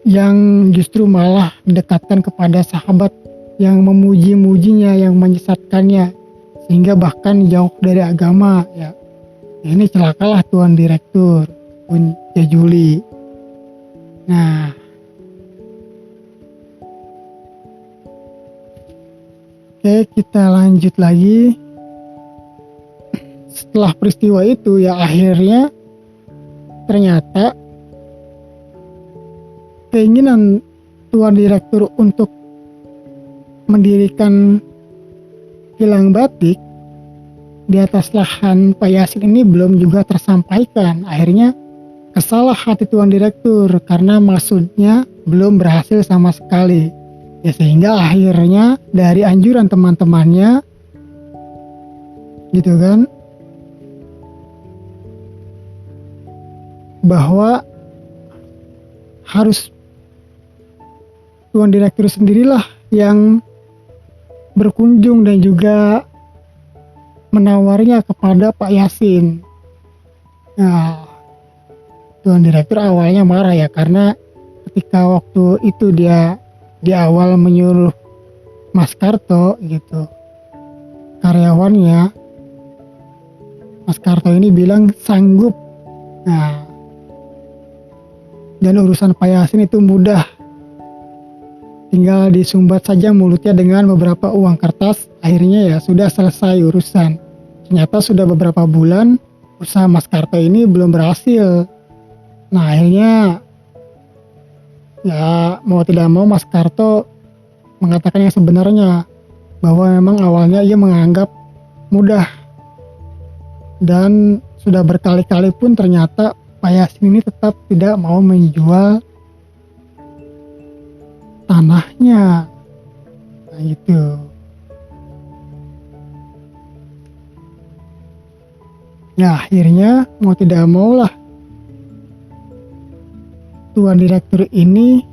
S1: yang justru malah mendekatkan kepada sahabat yang memuji-mujinya, yang menyesatkannya, sehingga bahkan jauh dari agama ya. Ini celakalah Tuan Direktur pun Jajuli. Nah, oke, kita lanjut lagi. Setelah peristiwa itu ya akhirnya ternyata keinginan Tuan Direktur untuk mendirikan kilang batik di atas lahan Pak Yasin ini belum juga tersampaikan. Akhirnya kesalah hati Tuan Direktur karena maksudnya belum berhasil sama sekali. Ya sehingga akhirnya dari anjuran teman-temannya gitu kan, bahwa harus Tuan Direktur sendirilah yang berkunjung dan juga menawarnya kepada Pak Yasin. Nah, Tuan Direktur awalnya marah ya, karena ketika waktu itu dia di awal menyuruh Mas Karto gitu, karyawannya, Mas Karto ini bilang sanggup. Nah, dan urusan Pak Yasin itu mudah, tinggal disumbat saja mulutnya dengan beberapa uang kertas. Akhirnya ya sudah selesai urusan. Ternyata sudah beberapa bulan usaha Mas Karto ini belum berhasil. Nah akhirnya ya mau tidak mau Mas Karto mengatakan yang sebenarnya. bahwa memang awalnya ia menganggap mudah, dan sudah berkali-kali pun ternyata Pak Yasin ini tetap tidak mau menjual tanahnya. Nah itu. Nah akhirnya mau tidak mau lah tuan direktur ini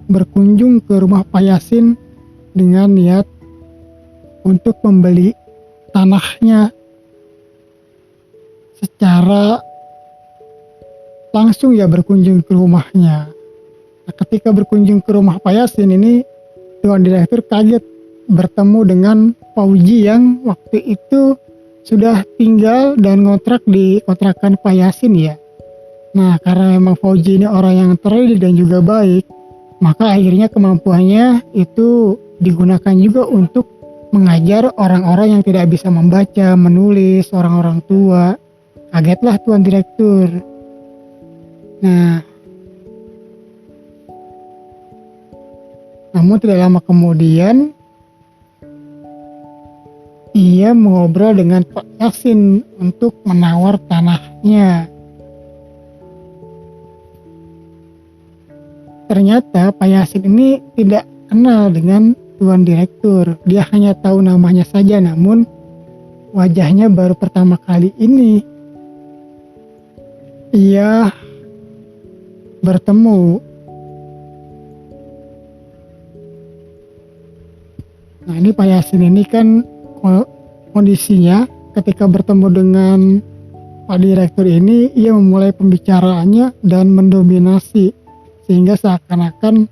S1: berkunjung ke rumah Pak Yasin dengan niat untuk membeli tanahnya secara langsung, ya berkunjung ke rumahnya. Nah, ketika berkunjung ke rumah Pak Yasin ini, tuan direktur kaget bertemu dengan Fauji yang waktu itu sudah tinggal dan ngontrak di kontrakan Pak Yasin ya. Nah karena memang Fauji ini orang yang terdidik dan juga baik, maka akhirnya kemampuannya itu digunakan juga untuk mengajar orang-orang yang tidak bisa membaca, menulis, orang-orang tua. Kagetlah tuan direktur. Nah, namun tidak lama kemudian ia mengobrol dengan Pak Yasin untuk menawar tanahnya. Ternyata Pak Yasin ini tidak kenal dengan tuan direktur. Dia hanya tahu namanya saja, namun wajahnya baru pertama kali ini ia bertemu. Nah ini Pak Yasin ini kan kondisinya ketika bertemu dengan Pak Direktur ini, ia memulai pembicaraannya dan mendominasi sehingga seakan-akan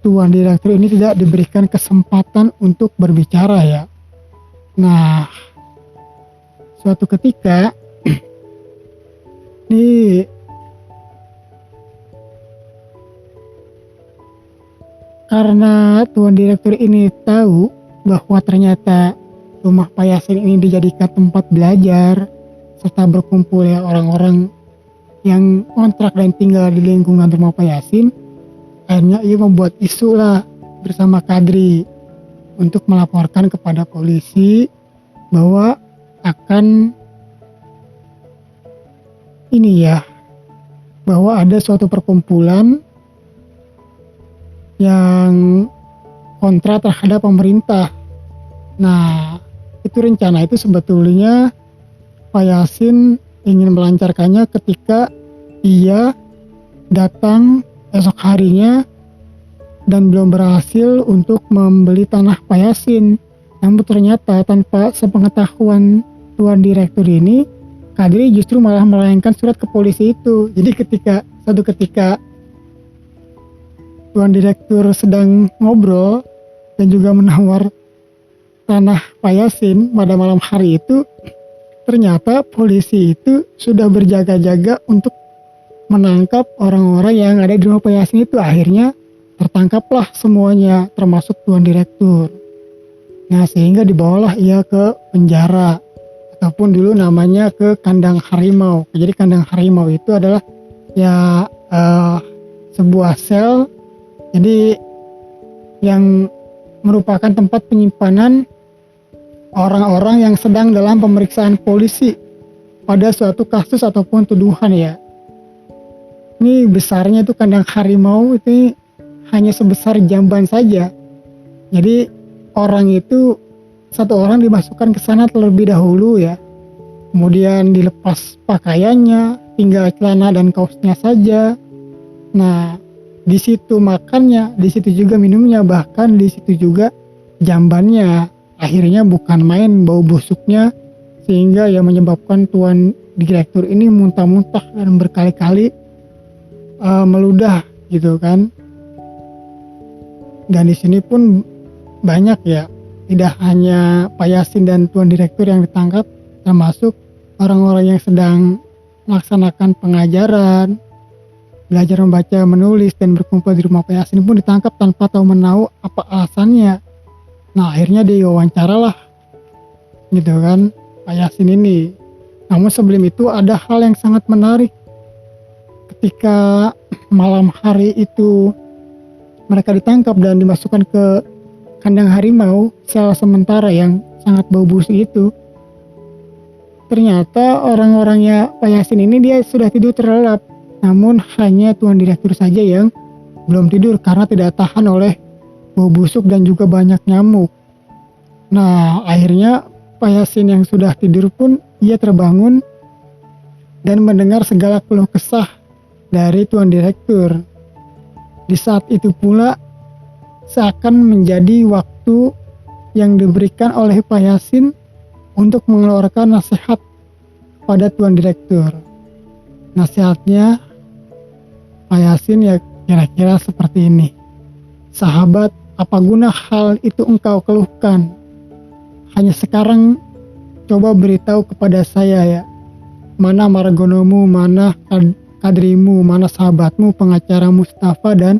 S1: tuan direktur ini tidak diberikan kesempatan untuk berbicara ya. Nah, suatu ketika ini karena tuan direktur ini tahu bahwa ternyata rumah Pak Yasin ini dijadikan tempat belajar serta berkumpul ya orang-orang yang kontrak dan tinggal di lingkungan rumah Pak Yasin, akhirnya ia membuat isu lah bersama Kadri untuk melaporkan kepada polisi bahwa akan bahwa ada suatu perkumpulan yang kontra terhadap pemerintah. Nah, itu rencana itu sebetulnya Pak Yasin ingin melancarkannya ketika ia datang esok harinya dan belum berhasil untuk membeli tanah Pak Yasin. Namun ternyata tanpa sepengetahuan tuan direktur ini, Kadri justru malah melayangkan surat ke polisi itu. Jadi suatu ketika tuan direktur sedang ngobrol dan juga menawar tanah Pak Yasin pada malam hari itu, ternyata polisi itu sudah berjaga-jaga untuk menangkap orang-orang yang ada di rumah Pak Yasin itu. Akhirnya tertangkaplah semuanya, termasuk tuan direktur. Nah, sehingga dibawalah ia ke penjara, ataupun dulu namanya ke kandang harimau. Jadi kandang harimau itu adalah ya sebuah sel, jadi yang merupakan tempat penyimpanan orang-orang yang sedang dalam pemeriksaan polisi pada suatu kasus ataupun tuduhan ya. Ini besarnya itu kandang harimau itu hanya sebesar jamban saja. Jadi satu orang dimasukkan ke sana terlebih dahulu ya. Kemudian dilepas pakaiannya, tinggal celana dan kaosnya saja. Nah, di situ makannya, di situ juga minumnya, bahkan di situ juga jambannya. Akhirnya bukan main bau busuknya, sehingga ya menyebabkan tuan direktur ini muntah-muntah dan berkali-kali meludah gitu kan. Dan di sini pun banyak ya, tidak hanya Pak Yasin dan tuan direktur yang ditangkap, termasuk orang-orang yang sedang melaksanakan pengajaran, belajar membaca, menulis, dan berkumpul di rumah Pak Yasin pun ditangkap tanpa tahu menahu apa alasannya. Nah, akhirnya diwawancara lah gitu kan Pak Yasin ini. Namun sebelum itu ada hal yang sangat menarik. Ketika malam hari itu mereka ditangkap dan dimasukkan ke kandang harimau, sel sementara yang sangat bau busuk itu. Ternyata orang-orangnya Pak Yasin ini dia sudah tidur terlelap, namun hanya Tuan Direktur saja yang belum tidur karena tidak tahan oleh bau busuk dan juga banyak nyamuk. Nah, akhirnya Pak Yasin yang sudah tidur pun ia terbangun dan mendengar segala keluh kesah dari Tuan Direktur. Di saat itu pula seakan menjadi waktu yang diberikan oleh Pak Yasin untuk mengeluarkan nasihat pada Tuan Direktur. Nasihatnya Pak Yasin ya kira-kira seperti ini. Sahabat, apa guna hal itu engkau keluhkan? Hanya sekarang coba beritahu kepada saya ya, mana margonomu, mana kadrimu, mana sahabatmu, pengacara Mustafa dan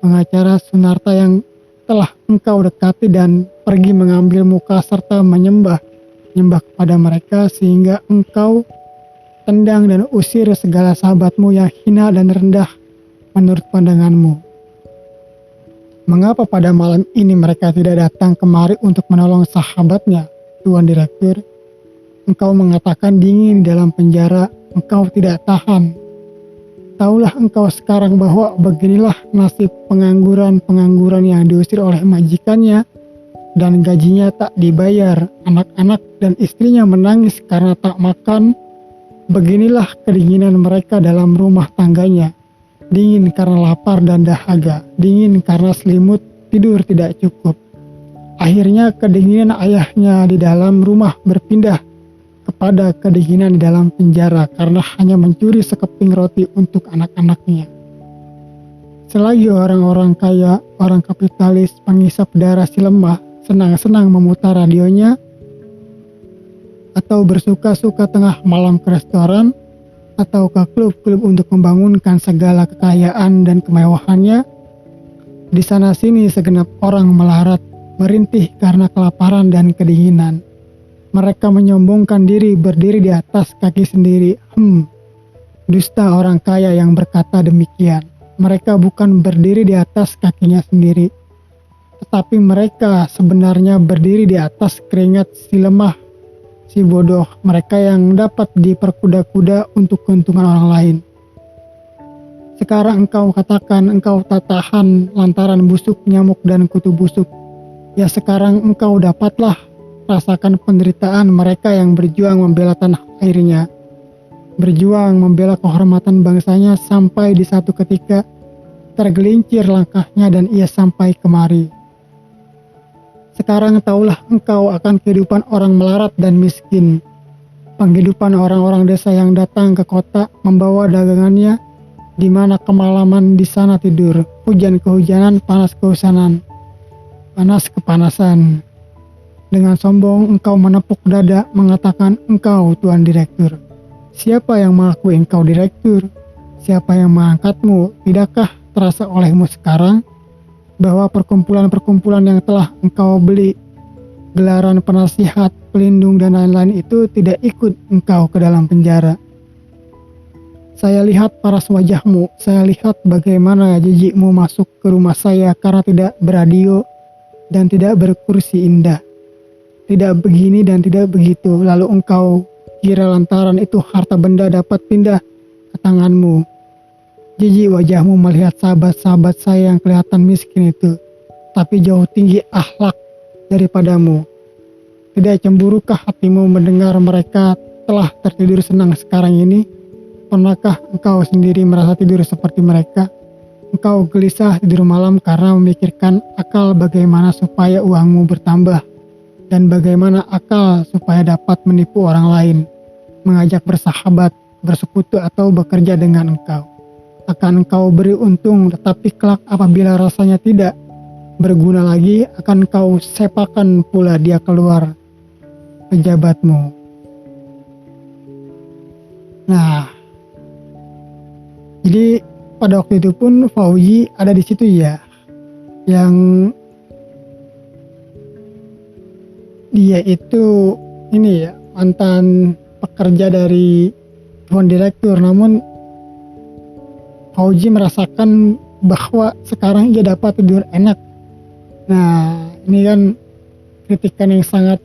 S1: pengacara Sunarta yang telah engkau dekati dan pergi mengambil muka serta menyembah kepada mereka sehingga engkau tendang dan usir segala sahabatmu yang hina dan rendah menurut pandanganmu. Mengapa pada malam ini mereka tidak datang kemari untuk menolong sahabatnya, Tuan Direktur? Engkau mengatakan dingin dalam penjara, engkau tidak tahan. Taulah engkau sekarang bahwa beginilah nasib pengangguran yang diusir oleh majikannya dan gajinya tak dibayar, anak-anak dan istrinya menangis karena tak makan. Beginilah kedinginan mereka dalam rumah tangganya, dingin karena lapar dan dahaga, dingin karena selimut tidur tidak cukup. Akhirnya kedinginan ayahnya di dalam rumah berpindah kepada kedinginan di dalam penjara karena hanya mencuri sekeping roti untuk anak-anaknya. Selagi orang-orang kaya, orang kapitalis, penghisap darah si lemah senang-senang memutar radionya atau bersuka-suka tengah malam ke restoran atau ke klub-klub untuk membangunkan segala kekayaan dan kemewahannya, di sana-sini segenap orang melarat, merintih karena kelaparan dan kedinginan. Mereka menyombongkan diri berdiri di atas kaki sendiri. Dusta orang kaya yang berkata demikian. Mereka bukan berdiri di atas kakinya sendiri, tetapi mereka sebenarnya berdiri di atas keringat si lemah, si bodoh, mereka yang dapat diperkuda-kuda untuk keuntungan orang lain. Sekarang engkau katakan engkau tak tahan lantaran busuk nyamuk dan kutu busuk. Ya sekarang engkau dapatlah rasakan penderitaan mereka yang berjuang membela tanah airnya, berjuang membela kehormatan bangsanya sampai di satu ketika tergelincir langkahnya dan ia sampai kemari. Sekarang taulah engkau akan kehidupan orang melarat dan miskin, penghidupan orang-orang desa yang datang ke kota membawa dagangannya, di mana kemalaman di sana tidur, hujan kehujanan, panas kehusanan, panas kepanasan. Dengan sombong engkau menepuk dada mengatakan engkau Tuan Direktur. Siapa yang mengakui engkau Direktur? Siapa yang mengangkatmu? Tidakkah terasa olehmu sekarang bahwa perkumpulan-perkumpulan yang telah engkau beli, gelaran penasihat, pelindung dan lain-lain itu tidak ikut engkau ke dalam penjara? Saya lihat paras wajahmu, saya lihat bagaimana jijikmu masuk ke rumah saya karena tidak beradio dan tidak berkursi indah. Tidak begini dan tidak begitu, lalu engkau kira lantaran itu harta benda dapat pindah ke tanganmu. Jijik wajahmu melihat sahabat-sahabat saya yang kelihatan miskin itu, tapi jauh tinggi akhlak daripadamu. Tidak cemburukah hatimu mendengar mereka telah tertidur senang sekarang ini? Pernahkah engkau sendiri merasa tidur seperti mereka? Engkau gelisah tidur malam karena memikirkan akal bagaimana supaya uangmu bertambah dan bagaimana akal supaya dapat menipu orang lain, mengajak bersahabat, bersekutu atau bekerja dengan engkau. Akan engkau beri untung, tetapi kelak apabila rasanya tidak berguna lagi, akan engkau sepakan pula dia keluar pejabatmu. Nah, jadi pada waktu itu pun Fauji ada di situ ya, yang dia itu ini ya mantan pekerja dari Tuan Direktur, namun Fauji merasakan bahwa sekarang ia dapat tidur enak. Nah, ini kan kritikan yang sangat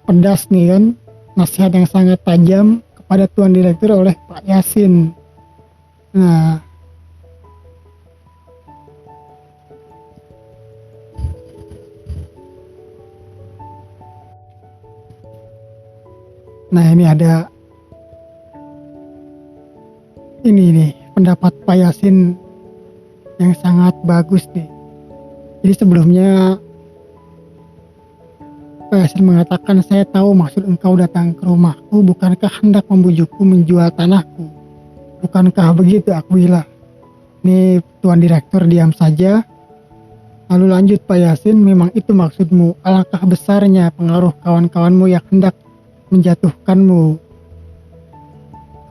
S1: pedas nih kan, nasihat yang sangat tajam kepada Tuan Direktur oleh Pak Yasin. Nah, ini ada ini nih pendapat Pak Yasin yang sangat bagus nih. Jadi sebelumnya Pak Yasin mengatakan, saya tahu maksud engkau datang ke rumahku bukankah hendak membujukku menjual tanahku. Bukankah begitu, akuilah. Ini Tuan Direktur diam saja. Lalu lanjut Pak Yasin, memang itu maksudmu. Alangkah besarnya pengaruh kawan-kawanmu yang hendak menjatuhkanmu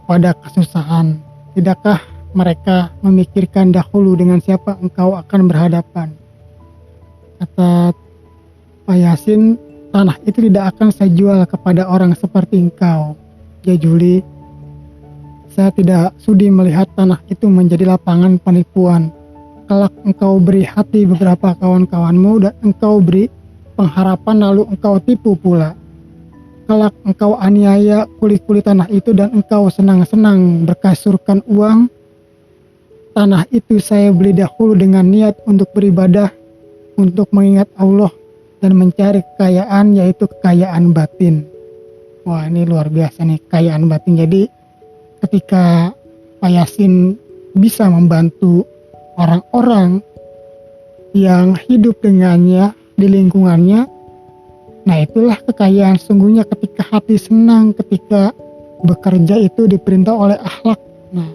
S1: pada kesusahan. Tidakkah mereka memikirkan dahulu dengan siapa engkau akan berhadapan? Kata Pak Yasin, tanah itu tidak akan saya jual kepada orang seperti engkau, Jajuli. Saya tidak sudi melihat tanah itu menjadi lapangan penipuan. Kelak engkau beri hati beberapa kawan-kawanmu dan engkau beri pengharapan lalu engkau tipu pula. Kelak engkau aniaya kuli-kuli tanah itu dan engkau senang-senang berkasurkan uang. Tanah itu saya beli dahulu dengan niat untuk beribadah, untuk mengingat Allah dan mencari kekayaan, yaitu kekayaan batin. Wah, ini luar biasa nih, kekayaan batin. Jadi ketika Pak Yasin bisa membantu orang-orang yang hidup dengannya di lingkungannya, nah itulah kekayaan sungguhnya, ketika hati senang, ketika bekerja itu diperintah oleh akhlak. Nah,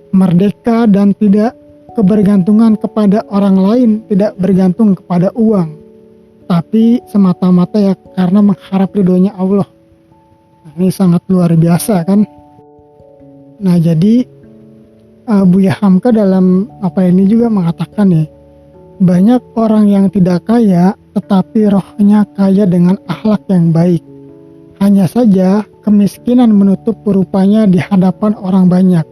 S1: merdeka dan tidak kebergantungan kepada orang lain, tidak bergantung kepada uang, tapi semata-mata ya karena mengharap ridhonya Allah. Nah, ini sangat luar biasa kan. Nah, jadi Buya Hamka dalam apa ini juga mengatakan nih, banyak orang yang tidak kaya tetapi rohnya kaya dengan akhlak yang baik. Hanya saja kemiskinan menutup rupanya di hadapan orang banyak.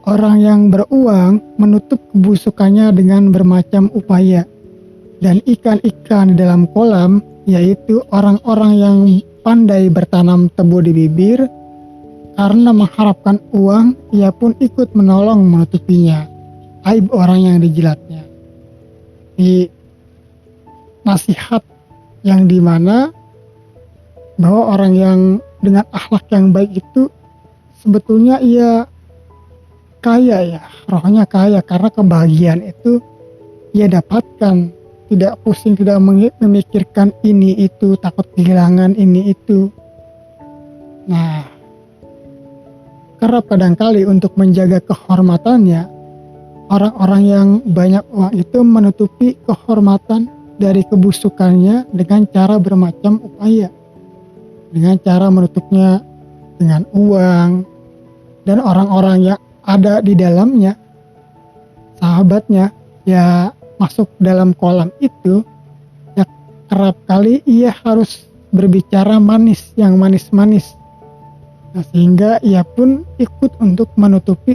S1: Orang yang beruang menutup kebusukannya dengan bermacam upaya. Dan ikan-ikan di dalam kolam, yaitu orang-orang yang pandai bertanam tebu di bibir, karena mengharapkan uang, ia pun ikut menolong menutupinya, aib orang yang dijilatnya. Di nasihat yang dimana bahwa orang yang dengan akhlak yang baik itu sebetulnya ia kaya ya, rohnya kaya, karena kebahagiaan itu ia dapatkan, tidak pusing, tidak memikirkan ini itu, takut kehilangan ini itu. Nah, kerap kadangkali untuk menjaga kehormatannya, orang-orang yang banyak uang itu menutupi kehormatan dari kebusukannya dengan cara bermacam upaya. Dengan cara menutupnya dengan uang, dan orang-orang yang ada di dalamnya, sahabatnya, ya masuk dalam kolam itu, ya kerap kali ia harus berbicara manis, yang manis-manis. Nah, sehingga ia pun ikut untuk menutupi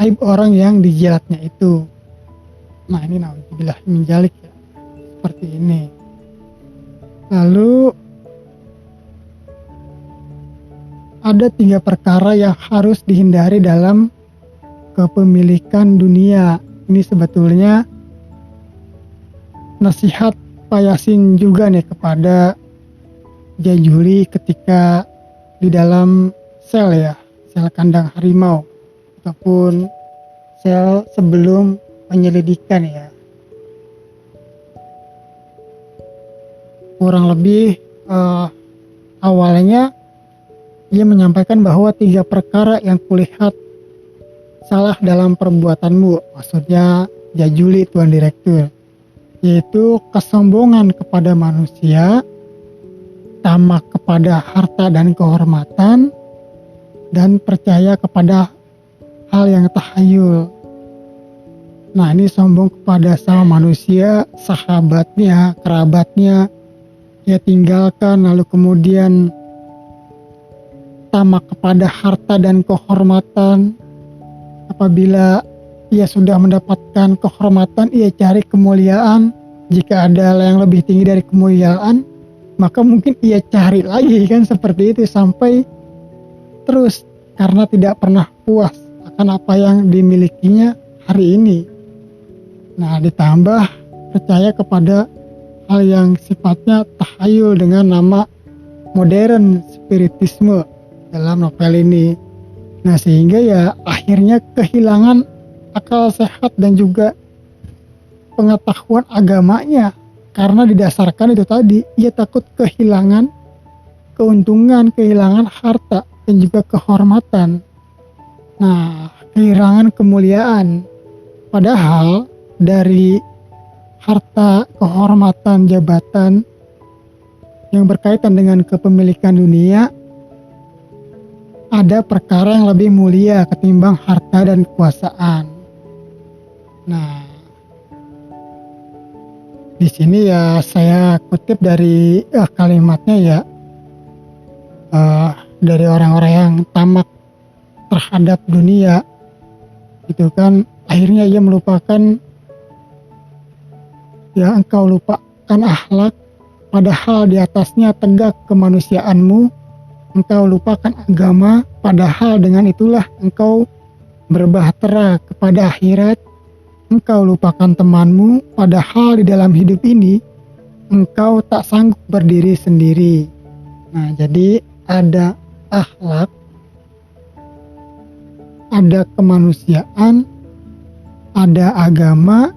S1: aib orang yang dijilatnya itu. Nah, ini naudzubillah menjalik ya, seperti ini. Lalu ada 3 perkara yang harus dihindari dalam kepemilikan dunia. Ini sebetulnya nasihat Pak Yasin juga nih kepada Jajuli ketika di dalam sel ya, sel kandang harimau ataupun sel sebelum penyelidikan ya. Kurang lebih awalnya dia menyampaikan bahwa 3 perkara yang kulihat salah dalam perbuatanmu, maksudnya Jajuli Tuan Direktur, yaitu kesombongan kepada manusia, tamak kepada harta dan kehormatan, dan percaya kepada hal yang tahayul. Nah, ini sombong kepada sama manusia, sahabatnya, kerabatnya, ia tinggalkan, lalu kemudian tamak kepada harta dan kehormatan. Apabila ia sudah mendapatkan kehormatan, ia cari kemuliaan, Jika ada hal yang lebih tinggi dari kemuliaan, maka mungkin ia cari lagi kan, seperti itu sampai terus, karena tidak pernah puas akan apa yang dimilikinya hari ini. Nah, ditambah percaya kepada hal yang sifatnya tahayul dengan nama modern spiritisme dalam novel ini. Nah, sehingga ya akhirnya kehilangan akal sehat dan juga pengetahuan agamanya, karena didasarkan itu tadi, ia takut kehilangan keuntungan, kehilangan harta dan juga kehormatan. Nah, kehilangan kemuliaan. Padahal dari harta, kehormatan, jabatan yang berkaitan dengan kepemilikan dunia, ada perkara yang lebih mulia ketimbang harta dan kekuasaan. Nah, di sini ya saya kutip dari kalimatnya ya, dari orang-orang yang tamak terhadap dunia, gitu kan. Akhirnya ia melupakan, ya engkau lupakan akhlak, padahal di atasnya tegak kemanusiaanmu. Engkau lupakan agama, padahal dengan itulah engkau berbahtera kepada akhirat. Engkau lupakan temanmu, padahal di dalam hidup ini engkau tak sanggup berdiri sendiri. Nah, jadi ada akhlak, ada kemanusiaan, ada agama,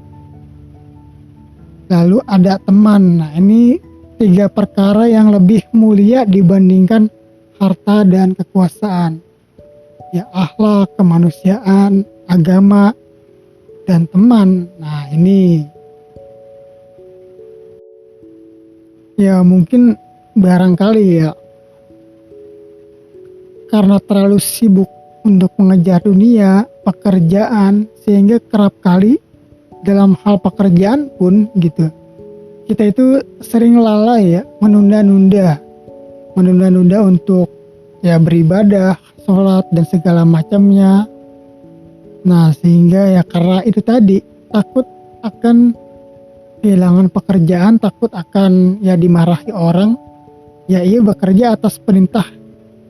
S1: lalu ada teman. Nah, ini 3 perkara yang lebih mulia dibandingkan harta dan kekuasaan. Ya, akhlak, kemanusiaan, agama, dan teman. Nah, ini ya mungkin barangkali ya karena terlalu sibuk untuk mengejar dunia, pekerjaan, sehingga kerap kali dalam hal pekerjaan pun gitu, kita itu sering lalai ya, menunda-nunda untuk ya beribadah, sholat dan segala macamnya. Nah, sehingga ya karena itu tadi, takut akan kehilangan pekerjaan, takut akan ya dimarahi orang, ya ia bekerja atas perintah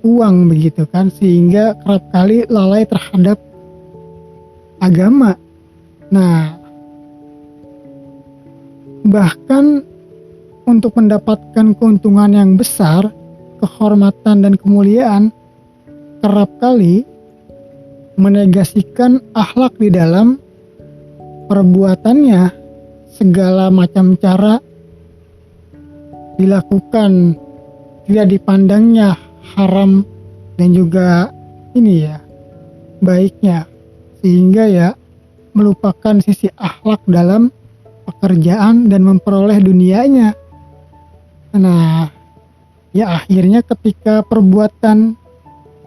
S1: uang begitu kan, sehingga kerap kali lalai terhadap agama. Nah, bahkan untuk mendapatkan keuntungan yang besar, kehormatan dan kemuliaan, kerap kali menegasikan akhlak di dalam perbuatannya. Segala macam cara dilakukan, tidak dipandangnya haram dan juga ini ya baiknya, sehingga ya melupakan sisi akhlak dalam pekerjaan dan memperoleh dunianya. Nah, ya akhirnya ketika perbuatan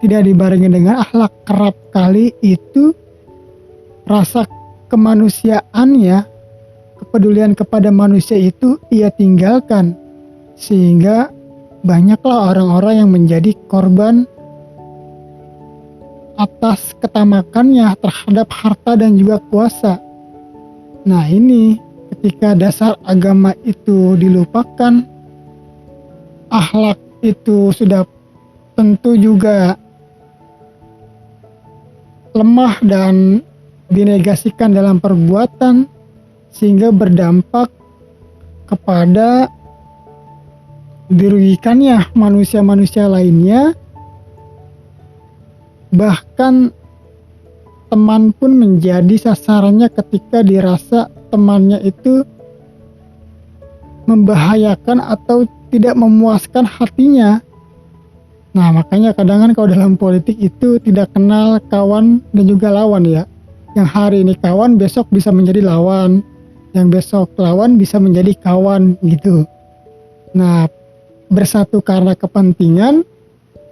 S1: tidak dibarengi dengan akhlak, kerap kali itu rasa kemanusiaannya, kepedulian kepada manusia itu ia tinggalkan, sehingga banyaklah orang-orang yang menjadi korban atas ketamakannya terhadap harta dan juga kuasa. Nah, ini ketika dasar agama itu dilupakan, akhlak itu sudah tentu juga lemah dan dinegasikan dalam perbuatan, sehingga berdampak kepada dirugikannya manusia-manusia lainnya. Bahkan teman pun menjadi sasarannya ketika dirasa temannya itu membahayakan atau tidak memuaskan hatinya. Nah, makanya kadang kalau dalam politik itu tidak kenal kawan dan juga lawan ya. Yang hari ini kawan, besok bisa menjadi lawan. Yang besok lawan bisa menjadi kawan gitu. Nah, bersatu karena kepentingan,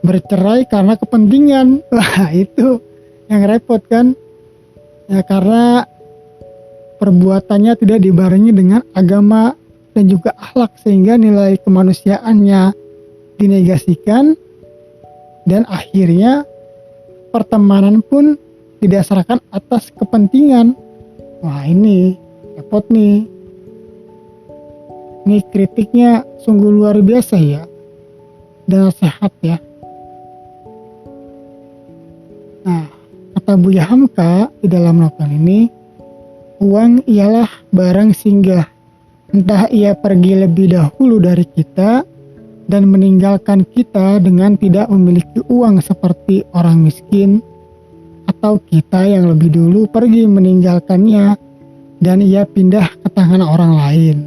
S1: bercerai karena kepentingan. Wah, itu yang repot kan. Ya, karena perbuatannya tidak dibarengi dengan agama dan juga akhlak, sehingga nilai kemanusiaannya dinegasikan, dan akhirnya pertemanan pun didasarkan atas kepentingan. Wah, ini repot nih. Ini kritiknya sungguh luar biasa ya, dan sehat ya. Nah, kata Buya Hamka di dalam novel ini, uang ialah barang singgah. Entah ia pergi lebih dahulu dari kita dan meninggalkan kita dengan tidak memiliki uang seperti orang miskin, atau kita yang lebih dulu pergi meninggalkannya dan ia pindah ke tangan orang lain.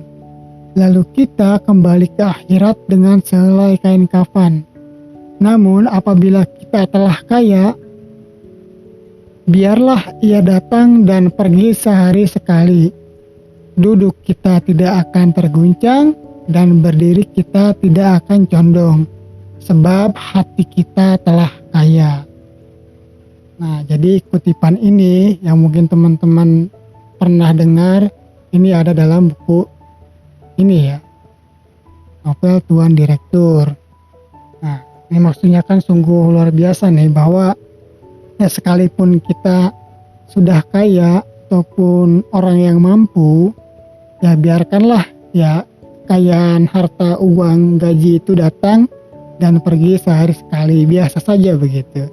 S1: Lalu kita kembali ke akhirat dengan sehelai kain kafan. Namun apabila kita telah kaya, biarlah ia datang dan pergi sehari sekali. Duduk kita tidak akan terguncang dan berdiri kita tidak akan condong, sebab hati kita telah kaya. Nah, jadi kutipan ini yang mungkin teman-teman pernah dengar, ini ada dalam buku ini ya, novel Tuan Direktur. Nah, ini maksudnya kan sungguh luar biasa nih, bahwa ya sekalipun kita sudah kaya ataupun orang yang mampu, ya biarkanlah ya kekayaan, harta, uang, gaji itu datang dan pergi sehari sekali, biasa saja begitu.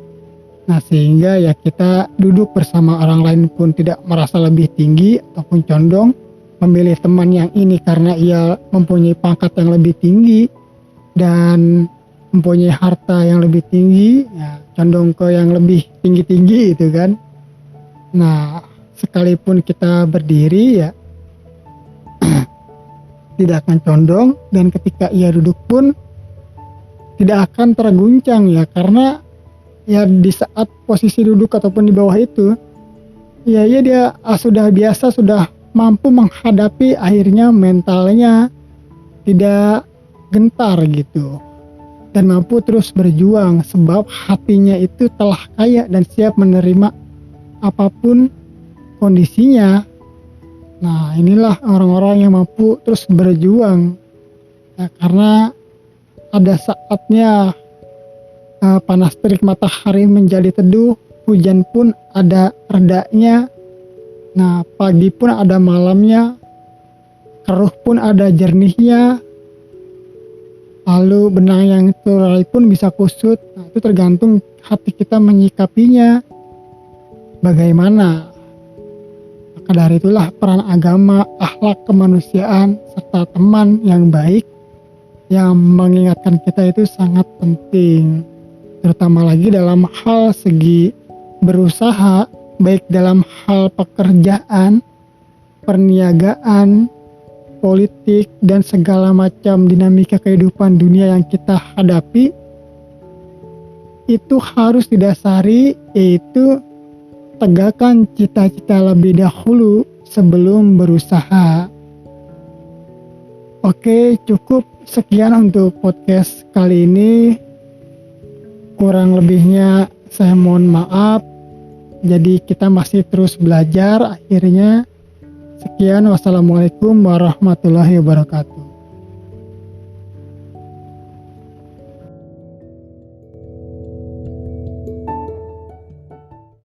S1: Nah, sehingga ya kita duduk bersama orang lain pun tidak merasa lebih tinggi ataupun condong, memilih teman yang ini karena ia mempunyai pangkat yang lebih tinggi dan mempunyai harta yang lebih tinggi, ya condong ke yang lebih tinggi-tinggi itu kan. Nah, sekalipun kita berdiri ya tidak akan condong, dan ketika ia duduk pun tidak akan terguncang ya, karena ya di saat posisi duduk ataupun di bawah itu ya dia sudah biasa, sudah mampu menghadapi, akhirnya mentalnya tidak gentar gitu dan mampu terus berjuang sebab hatinya itu telah kaya dan siap menerima apapun kondisinya. Nah, inilah orang-orang yang mampu terus berjuang ya, karena ada saatnya panas terik matahari menjadi teduh, hujan pun ada redanya. Nah, pagi pun ada malamnya, keruh pun ada jernihnya, lalu benang yang terurai pun bisa kusut. Nah, itu tergantung hati kita menyikapinya bagaimana. Maka dari itulah peran agama, akhlak kemanusiaan, serta teman yang baik yang mengingatkan kita itu sangat penting, terutama lagi dalam hal segi berusaha, baik dalam hal pekerjaan, perniagaan, politik, dan segala macam dinamika kehidupan dunia yang kita hadapi. Itu harus didasari, yaitu tegakkan cita-cita lebih dahulu sebelum berusaha. Oke, cukup sekian untuk podcast kali ini. Kurang lebihnya saya mohon maaf. Jadi kita masih terus belajar akhirnya. Sekian, wassalamualaikum warahmatullahi wabarakatuh.